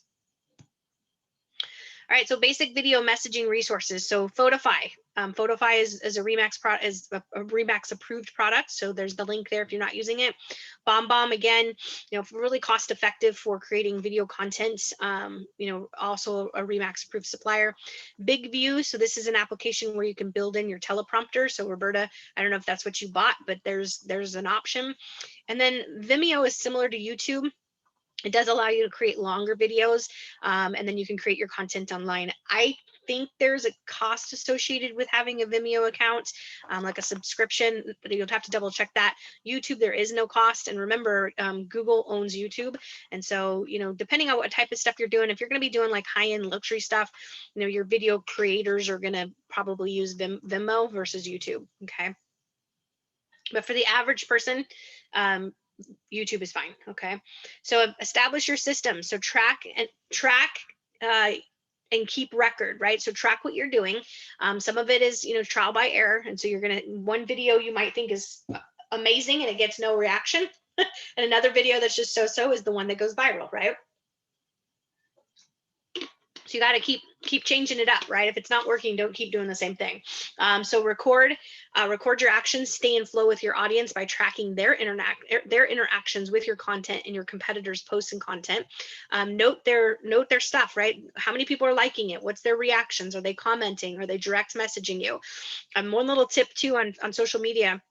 All right, so basic video messaging resources. So Photify. Photify is a Remax approved product. So there's the link there if you're not using it. BombBomb, again, really cost effective for creating video content. Also a Remax approved supplier. BigView. So this is an application where you can build in your teleprompter. So Roberta, I don't know if that's what you bought, but there's an option. And then Vimeo is similar to YouTube. It does allow you to create longer videos, and then you can create your content online. I think there's a cost associated with having a Vimeo account, like a subscription, but you'll have to double check that. YouTube, there is no cost. And remember, Google owns YouTube. And so, depending on what type of stuff you're doing, if you're going to be doing like high-end luxury stuff, your video creators are going to probably use Vimeo versus YouTube. Okay. But for the average person, YouTube is fine. Okay. So establish your system. So track and keep record, right? So track what you're doing. Some of it is, trial by error. And so one video you might think is amazing and it gets no reaction. And another video that's just so-so is the one that goes viral, right? So you got to keep changing it up, right? If it's not working, don't keep doing the same thing. So record your actions, stay in flow with your audience by tracking their interactions with your content and your competitors' posts and content. Note their stuff, right? How many people are liking it? What's their reactions? Are they commenting? Are they direct messaging you? One little tip too on social media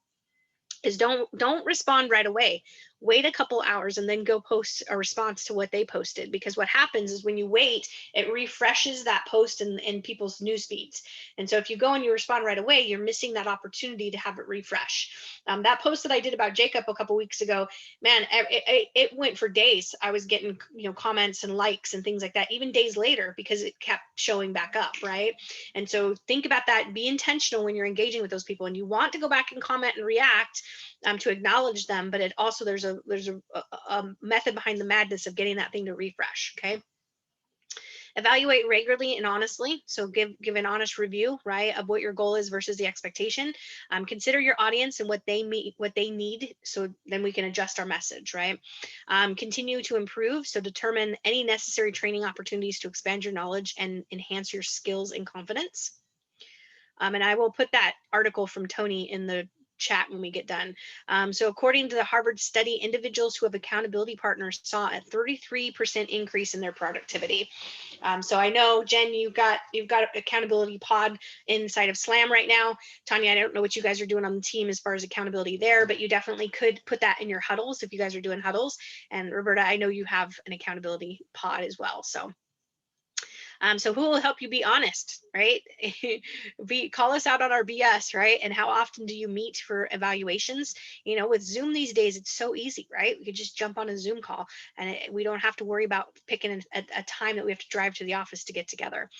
is don't respond right away. Wait a couple hours and then go post a response to what they posted, because what happens is when you wait, it refreshes that post in people's news feeds. And so if you go and you respond right away, you're missing that opportunity to have it refresh. That post that I did about Jacob a couple weeks ago, man, it went for days. I was getting comments and likes and things like that, even days later, because it kept showing back up, right? And so think about that. Be intentional when you're engaging with those people, and you want to go back and comment and react to acknowledge them, but it also there's a method behind the madness of getting that thing to refresh. Okay. Evaluate regularly and honestly. So give an honest review, right, of what your goal is versus the expectation. Consider your audience and what they need, so then we can adjust our message, right? Continue to improve. So determine any necessary training opportunities to expand your knowledge and enhance your skills and confidence. And I will put that article from Tony in the chat when we get done. So according to the Harvard study, individuals who have accountability partners saw a 33% increase in their productivity. So I know, Jen, you've got accountability pod inside of SLAM right now. Tanya, I don't know what you guys are doing on the team as far as accountability there, but you definitely could put that in your huddles if you guys are doing huddles. And Roberta, I know you have an accountability pod as well. So who will help you be honest, right? Call us out on our BS, right? And how often do you meet for evaluations? With Zoom these days, it's so easy, right? We could just jump on a Zoom call and we don't have to worry about picking a time that we have to drive to the office to get together.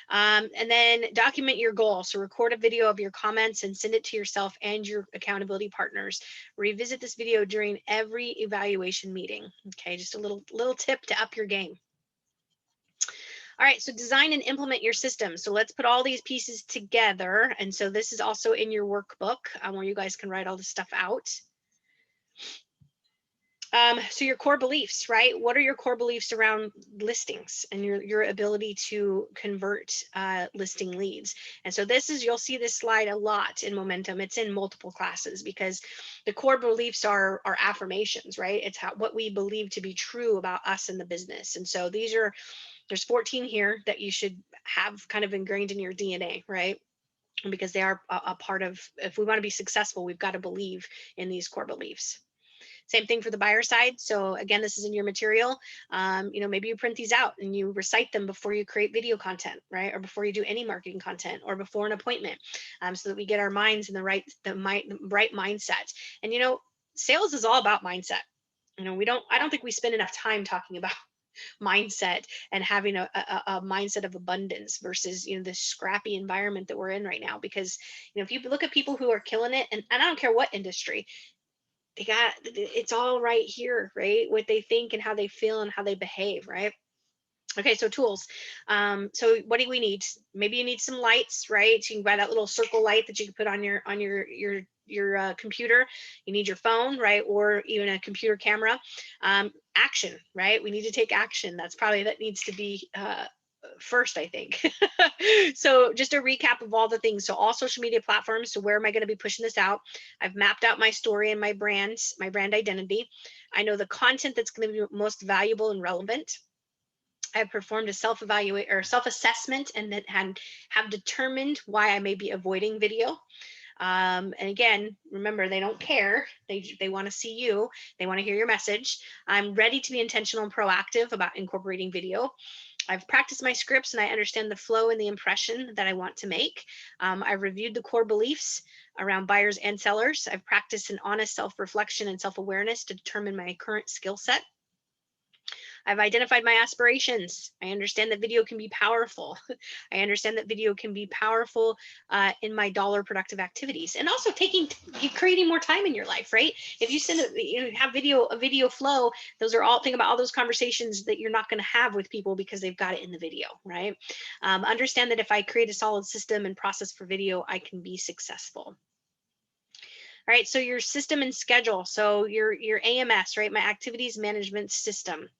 And then document your goal. So record a video of your comments and send it to yourself and your accountability partners. Revisit this video during every evaluation meeting. Okay, just a little tip to up your game. All right, so design and implement your system. So let's put all these pieces together. And so this is also in your workbook where you guys can write all this stuff out. So your core beliefs, right? What are your core beliefs around listings and your ability to convert listing leads? And so you'll see this slide a lot in Momentum. It's in multiple classes because the core beliefs are affirmations, right? It's what we believe to be true about us and the business. And so there's 14 here that you should have kind of ingrained in your DNA, right? Because they are a part of, if we want to be successful, we've got to believe in these core beliefs. Same thing for the buyer side. So again, this is in your material. Maybe you print these out and you recite them before you create video content, right? Or before you do any marketing content or before an appointment, so that we get our minds in the right mindset. And, sales is all about mindset. I don't think we spend enough time talking about mindset and having a mindset of abundance versus, this scrappy environment that we're in right now. Because, if you look at people who are killing it, and I don't care what industry, it's all right here, right? What they think and how they feel and how they behave, right? Okay, so tools. So what do we need? Maybe you need some lights, right? So you can buy that little circle light that you can put on your computer. You need your phone, right? Or even a computer camera. Action, right? We need to take action. That needs to be first, I think. So just a recap of all the things. So all social media platforms. So where am I going to be pushing this out? I've mapped out my story and my brand identity. I know the content that's going to be most valuable and relevant. I've performed a self-evaluate or self-assessment and have determined why I may be avoiding video. And again, remember, they don't care. They want to see you. They want to hear your message. I'm ready to be intentional and proactive about incorporating video. I've practiced my scripts and I understand the flow and the impression that I want to make. I've reviewed the core beliefs around buyers and sellers. I've practiced an honest self-reflection and self-awareness to determine my current skill set. I've identified my aspirations. I understand that video can be powerful. I understand that video can be powerful in my dollar productive activities, and also creating more time in your life, right? If you have a video flow, think about all those conversations that you're not going to have with people because they've got it in the video, right? Understand that if I create a solid system and process for video, I can be successful. All right, so your system and schedule. So your AMS, right? My activities management system.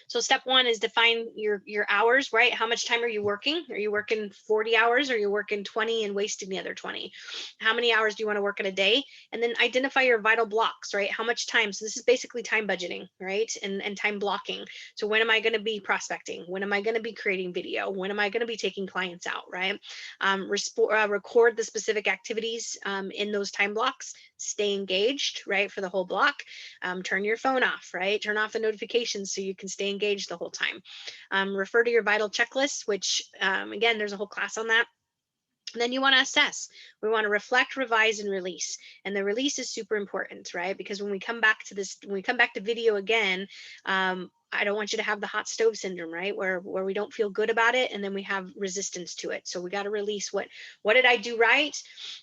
So step one is define your hours, right? How much time are you working? Are you working 40 hours? Or are you working 20 and wasting the other 20? How many hours do you want to work in a day? And then identify your vital blocks, right? How much time? So this is basically time budgeting, right? And time blocking. So when am I going to be prospecting? When am I going to be creating video? When am I going to be taking clients out, right? Record the specific activities in those time blocks. Stay engaged, right? For the whole block. Turn your phone off, right? Turn off the notifications so you can stay engaged the whole time. Refer to your vital checklist, which again, there's a whole class on that. And then you want to assess. We want to reflect, revise, and release. And the release is super important, right? Because when we come back to video again, I don't want you to have the hot stove syndrome, right? Where we don't feel good about it and then we have resistance to it. So we got to release what did I do right?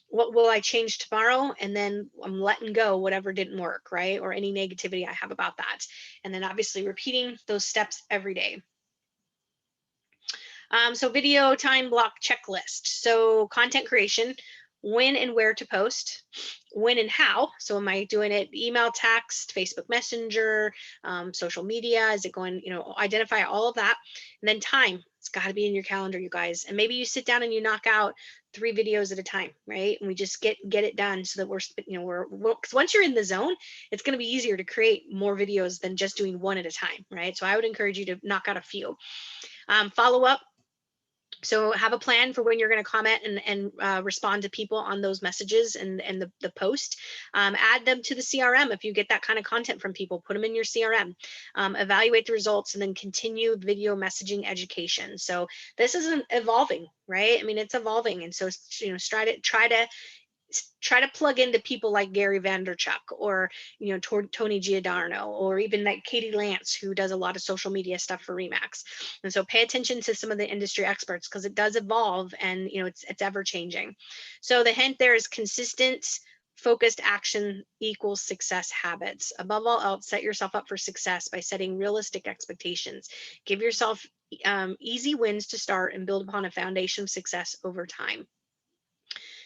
What will I change tomorrow? And then I'm letting go whatever didn't work, right? Or any negativity I have about that. And then obviously repeating those steps every day. So video time block checklist. So content creation, when and where to post, when and how. So am I doing it email, text, Facebook Messenger, social media? Is it going, identify all of that. And then time, it's got to be in your calendar, you guys. And maybe you sit down and you knock out 3 videos at a time, right? And we just get it done so that we're because once you're in the zone, it's going to be easier to create more videos than just doing one at a time, right? So I would encourage you to knock out a few. Follow up. So have a plan for when you're going to comment and respond to people on those messages and the post. Add them to the CRM. If you get that kind of content from people, put them in your CRM. Evaluate the results and then continue video messaging education. So this is evolving, right? I mean, it's evolving. And so, try to plug into people like Gary Vaynerchuk or Tony Giordano, or even like Katie Lance, who does a lot of social media stuff for Remax. And so pay attention to some of the industry experts because it does evolve and it's ever changing. So the hint there is consistent focused action equals success habits. Above all else, set yourself up for success by setting realistic expectations. Give yourself easy wins to start and build upon a foundation of success over time.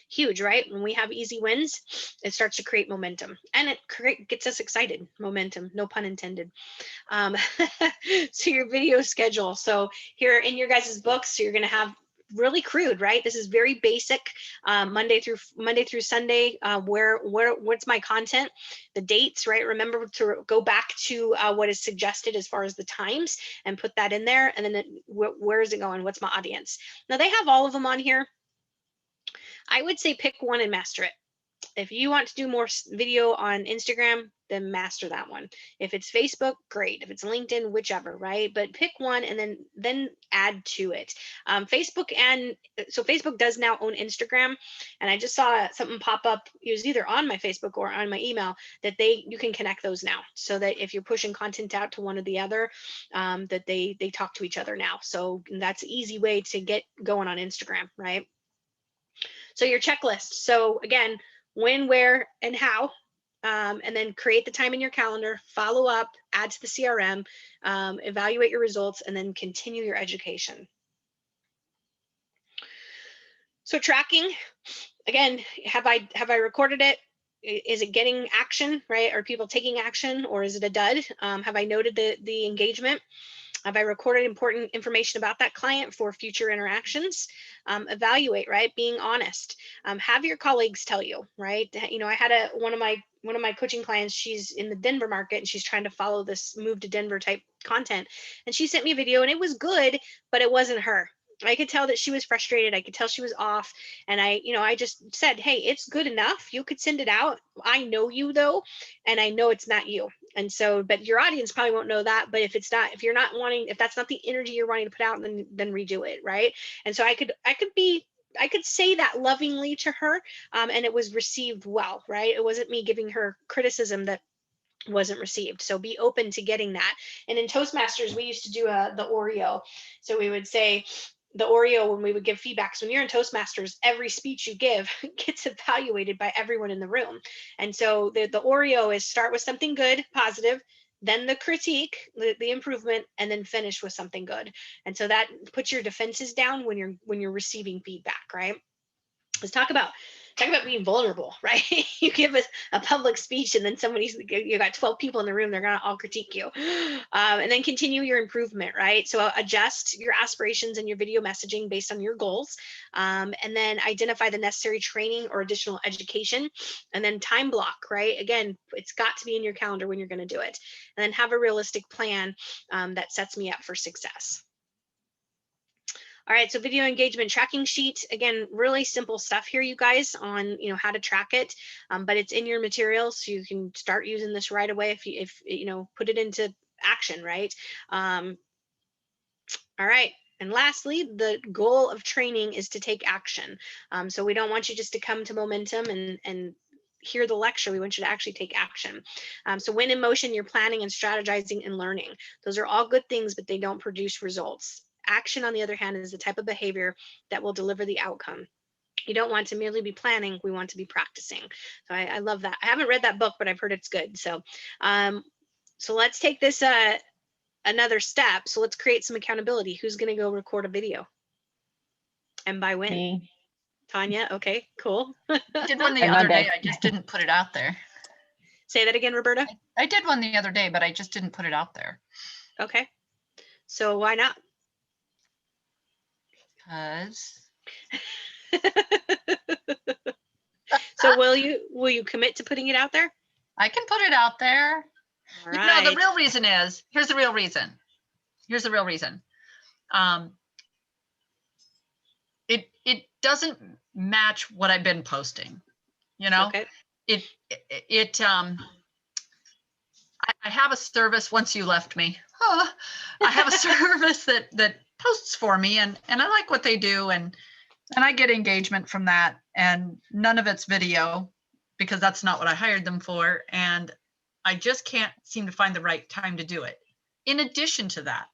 Huge, right? When we have easy wins, it starts to create momentum and it gets us excited. Momentum, no pun intended. So your video schedule. So here in your guys' books, so you're going to have really crude, right? This is very basic, Monday through Sunday. What's my content, the dates, right? Remember to go back to what is suggested as far as the times and put that in there. And then where is it going? What's my audience? Now they have all of them on here. I would say pick one and master it. If you want to do more video on Instagram, then master that one. If it's Facebook, great. If it's LinkedIn, whichever, right? But pick one and then add to it. Facebook does now own Instagram, and I just saw something pop up. It was either on my Facebook or on my email that you can connect those now, so that if you're pushing content out to one or the other, that they talk to each other now. So that's an easy way to get going on Instagram, right? So your checklist. So again, when, where, and how, and then create the time in your calendar, follow up, add to the CRM, evaluate your results, and then continue your education. So tracking, again, have I recorded it? Is it getting action, right? Are people taking action, or is it a dud? Have I noted the engagement? Have I recorded important information about that client for future interactions? Evaluate, right? Being honest. Have your colleagues tell you, right? You know, I had one of my coaching clients. She's in the Denver market and she's trying to follow this move to Denver type content. And she sent me a video and it was good, but it wasn't her. I could tell that she was frustrated. I could tell she was off. And I just said, hey, it's good enough. You could send it out. I know you though, and I know it's not you. And so, but your audience probably won't know that. But if that's not the energy you're wanting to put out, then redo it, right? And so I could say that lovingly to her, and it was received well, right? It wasn't me giving her criticism that wasn't received. So be open to getting that. And in Toastmasters, we used to do the Oreo. So we would say the Oreo when we would give feedbacks. When you're in Toastmasters, every speech you give gets evaluated by everyone in the room. And so the Oreo is start with something good, positive, then the critique, the improvement, and then finish with something good. And so that puts your defenses down when you're receiving feedback, right? Let's talk about being vulnerable, right? You give a public speech and then you got 12 people in the room, they're going to all critique you. And then continue your improvement, right? So adjust your aspirations and your video messaging based on your goals. And then identify the necessary training or additional education, and then time block, right? Again, it's got to be in your calendar when you're going to do it. And then have a realistic plan that sets me up for success. All right, so video engagement tracking sheet. Again, really simple stuff here, you guys, on how to track it, but it's in your materials, so you can start using this right away if you put it into action, right? All right. And lastly, the goal of training is to take action. So we don't want you just to come to momentum and hear the lecture. We want you to actually take action. So when in motion, you're planning and strategizing and learning. Those are all good things, but they don't produce results. Action, on the other hand, is the type of behavior that will deliver the outcome. You don't want to merely be planning. We want to be practicing. So I love that. I haven't read that book, but I've heard it's good. So, so let's take this another step. So let's create some accountability. Who's going to go record a video? And by when? Me. Tanya. Okay, cool. I did one the other day. I just didn't put it out there. Say that again, Roberta. I did one the other day, but I just didn't put it out there. Okay. So why not? Because. So will you commit to putting it out there? I can put it out there. All right. No, the real reason is, here's the real reason. It doesn't match what I've been posting, Okay. I have a service once you left me. I have a service that posts for me and I like what they do and I get engagement from that, and none of it's video because that's not what I hired them for. And I just can't seem to find the right time to do it. In addition to that,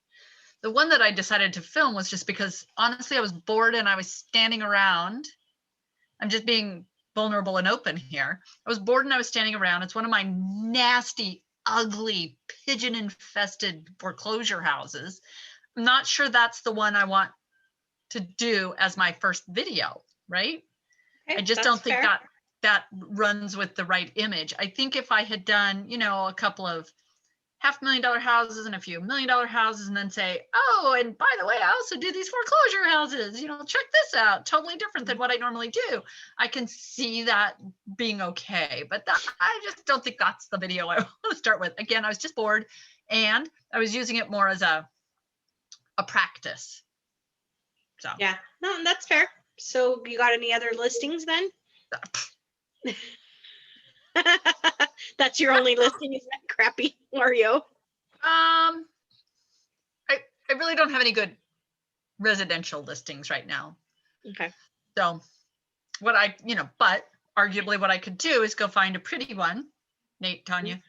the one that I decided to film was just because honestly, I was bored and I was standing around. I'm just being vulnerable and open here. I was bored and I was standing around. It's one of my nasty, ugly, pigeon infested foreclosure houses. I'm not sure that's the one I want to do as my first video, right? Okay, I just don't think that runs with the right image. I think if I had done, a couple of $500,000 houses and a few $1 million houses and then say, oh, and by the way, I also do these foreclosure houses, check this out, totally different than what I normally do. I can see that being okay, but I just don't think that's the video I want to start with. Again, I was just bored and I was using it more as a practice. So yeah, no, that's fair. So you got any other listings then? That's your only listing, is that crappy Oreo? I really don't have any good residential listings right now. Okay. So what but arguably what I could do is go find a pretty one, Nate, Tanya,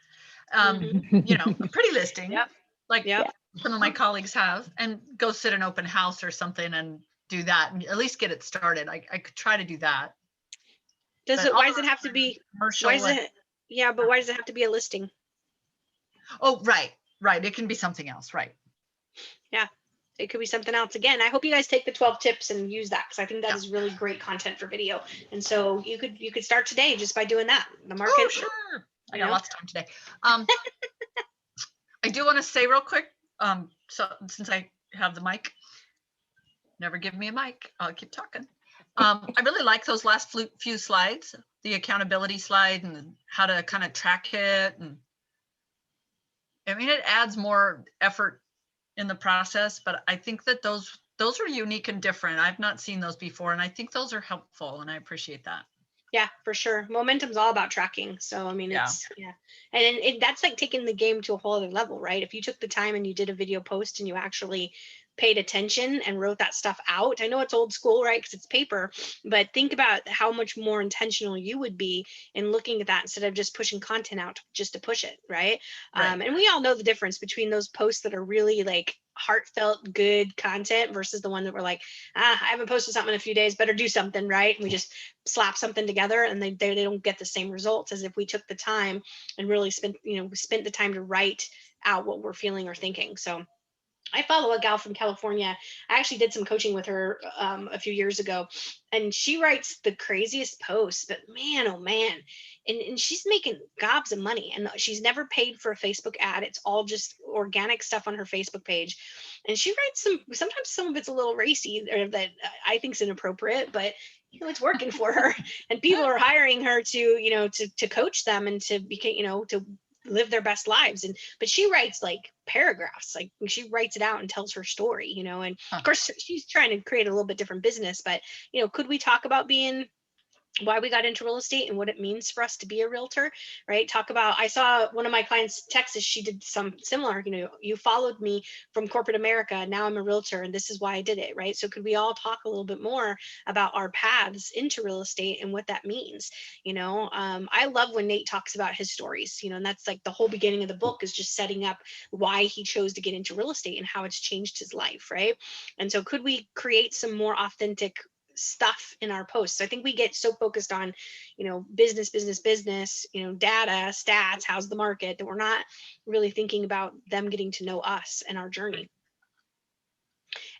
a pretty listing, Yep. like Yep. some of my colleagues have, and go sit an open house or something and do that and at least get it started. I could try to do that. Why does it have to be commercial? Why does it? Yeah, but why does it have to be a listing? Oh, right. It can be something else, right? Yeah, it could be something else. Again, I hope you guys take the 12 tips and use that, because I think that is really great content for video. And so you could start today just by doing that. The market. Oh, sure. I got lots of time today. I do want to say real quick, so since I have the mic, never give me a mic, I'll keep talking. I really like those last few slides, the accountability slide and how to kind of track it. And I mean, it adds more effort in the process, but I think that those are unique and different. I've not seen those before, and I think those are helpful, and I appreciate that. Yeah, for sure. Momentum's all about tracking. So, I mean, it's, and that's like taking the game to a whole other level, right? If you took the time and you did a video post and you actually paid attention and wrote that stuff out. I know it's old school, right? Because it's paper, but think about how much more intentional you would be in looking at that instead of just pushing content out just to push it, right? And we all know the difference between those posts that are really like heartfelt, good content versus the one that we're like, I haven't posted something in a few days, better do something, right? And we just slap something together and they don't get the same results as if we took the time and really spent the time to write out what we're feeling or thinking. So I follow a gal from California. I actually did some coaching with her a few years ago, and she writes the craziest posts, but man, oh man. And she's making gobs of money, and she's never paid for a Facebook ad. It's all just organic stuff on her Facebook page. And she writes sometimes some of it's a little racy or that I think is inappropriate, but it's working for her. And people are hiring her to coach them and to become, to live their best lives. But she writes like paragraphs, like she writes it out and tells her story, and of course she's trying to create a little bit different business. But could we talk about why we got into real estate and what it means for us to be a realtor, right? I saw one of my clients, Texas, she did some similar, you followed me from corporate America. Now I'm a realtor and this is why I did it, right? So could we all talk a little bit more about our paths into real estate and what that means? I love when Nate talks about his stories, and that's like the whole beginning of the book is just setting up why he chose to get into real estate and how it's changed his life, right? And so could we create some more authentic stuff in our posts? I think we get so focused on, business, data, stats, how's the market, that we're not really thinking about them getting to know us and our journey.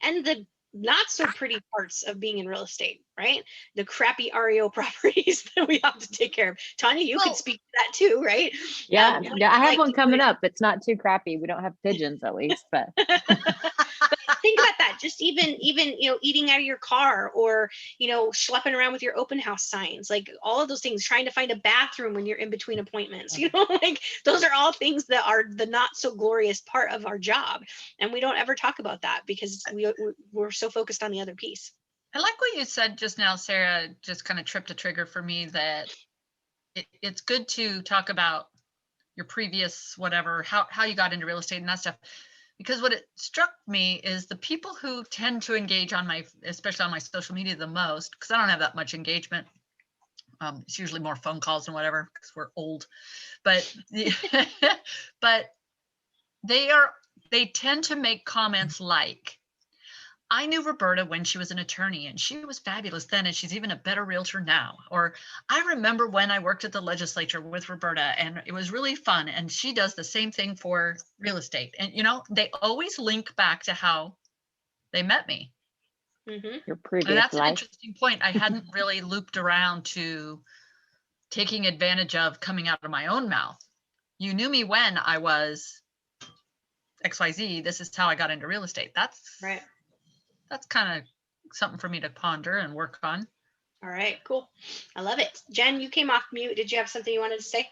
And the not so pretty parts of being in real estate, right? The crappy REO properties that we have to take care of. Tanya, you could speak to that too, right? Yeah, I have one coming up. It's not too crappy. We don't have pigeons at least, but think about that. Just even eating out of your car, or schlepping around with your open house signs, like all of those things, trying to find a bathroom when you're in between appointments, like those are all things that are the not so glorious part of our job, and we don't ever talk about that because we're so focused on the other piece. I like what you said just now, Sarah. Just kind of tripped a trigger for me that it's good to talk about your previous whatever, how you got into real estate and that stuff. Because what it struck me is the people who tend to engage especially on my social media the most, because I don't have that much engagement. It's usually more phone calls and whatever, because we're old. But but they tend to make comments like, I knew Roberta when she was an attorney and she was fabulous then, and she's even a better realtor now. Or I remember when I worked at the legislature with Roberta and it was really fun, and she does the same thing for real estate. And they always link back to how they met me. Mm-hmm. Your previous and that's life. An interesting point. I hadn't really looped around to taking advantage of coming out of my own mouth. You knew me when I was XYZ. This is how I got into real estate. That's right. That's kind of something for me to ponder and work on. All right, cool. I love it. Jen, you came off mute. Did you have something you wanted to say?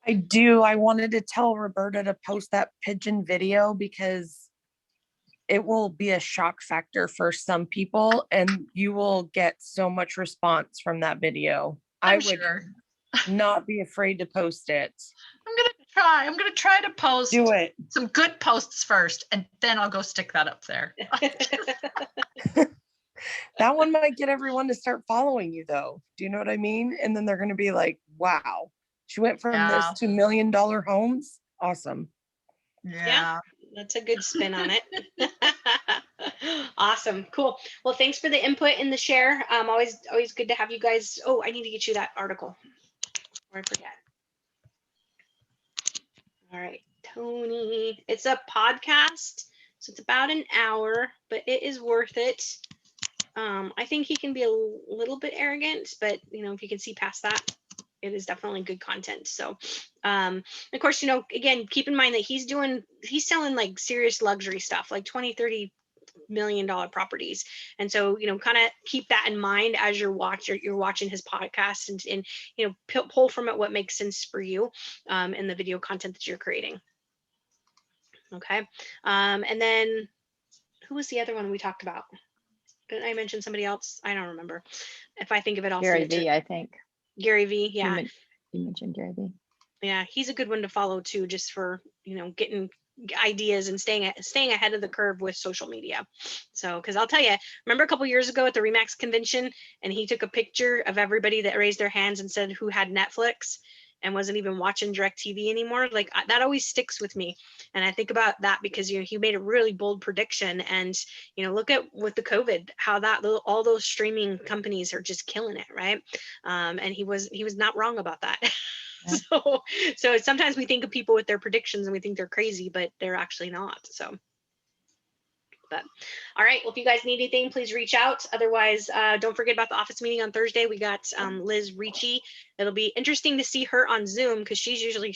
I do. I wanted to tell Roberta to post that pigeon video because it will be a shock factor for some people, and you will get so much response from that video. I I'm would sure. not be afraid to post it. I'm gonna try to post Do it. some good posts first, and then I'll go stick that up there. That one might get everyone to start following you though. Do you know what I mean? And then they're going to be like, wow, she went from this Yeah. to $1 million homes. Awesome. Yeah. That's a good spin on it. Awesome. Cool. Well, thanks for the input and the share. Always good to have you guys. Oh, I need to get you that article before I forget. All right, Tony. It's a podcast, so it's about an hour, but it is worth it. I think he can be a little bit arrogant, but if you can see past that, it is definitely good content. So, of course, again, keep in mind that he's selling like serious luxury stuff, like 20-30 million dollar properties. And so, kind of keep that in mind as you're watching his podcast, and pull from it what makes sense for you in the video content that you're creating. Okay. And then who was the other one we talked about? Didn't I mention somebody else? I don't remember. If I think of it, I'll Gary send it to V, I think. Gary V. Yeah. You mentioned Gary V. Yeah, he's a good one to follow too, just for getting ideas and staying ahead of the curve with social media. So, because I'll tell you, remember a couple years ago at the Remax convention, and he took a picture of everybody that raised their hands and said who had Netflix and wasn't even watching DirecTV anymore. Like that always sticks with me, and I think about that because he made a really bold prediction, and look at with the COVID how all those streaming companies are just killing it, right? And he was not wrong about that. So sometimes we think of people with their predictions and we think they're crazy, but they're actually not. So, but all right. Well, if you guys need anything, please reach out. Otherwise, don't forget about the office meeting on Thursday. We got Liz Ricci. It'll be interesting to see her on Zoom because she's usually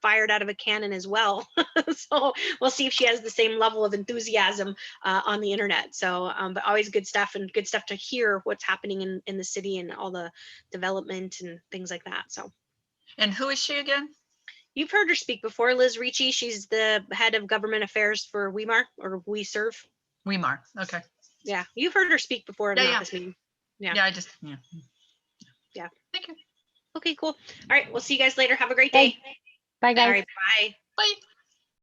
fired out of a cannon as well. So we'll see if she has the same level of enthusiasm on the internet. So, but always good stuff, and good stuff to hear what's happening in the city and all the development and things like that. So. And who is she again? You've heard her speak before, Liz Ricci. She's the head of government affairs for WeMar, or WeServe. WeMar. Okay. Yeah, you've heard her speak before at an Yeah. office meeting. Yeah. Yeah. Thank you. Okay, cool. All right, we'll see you guys later. Have a great day. Bye, guys. All right, bye. Bye.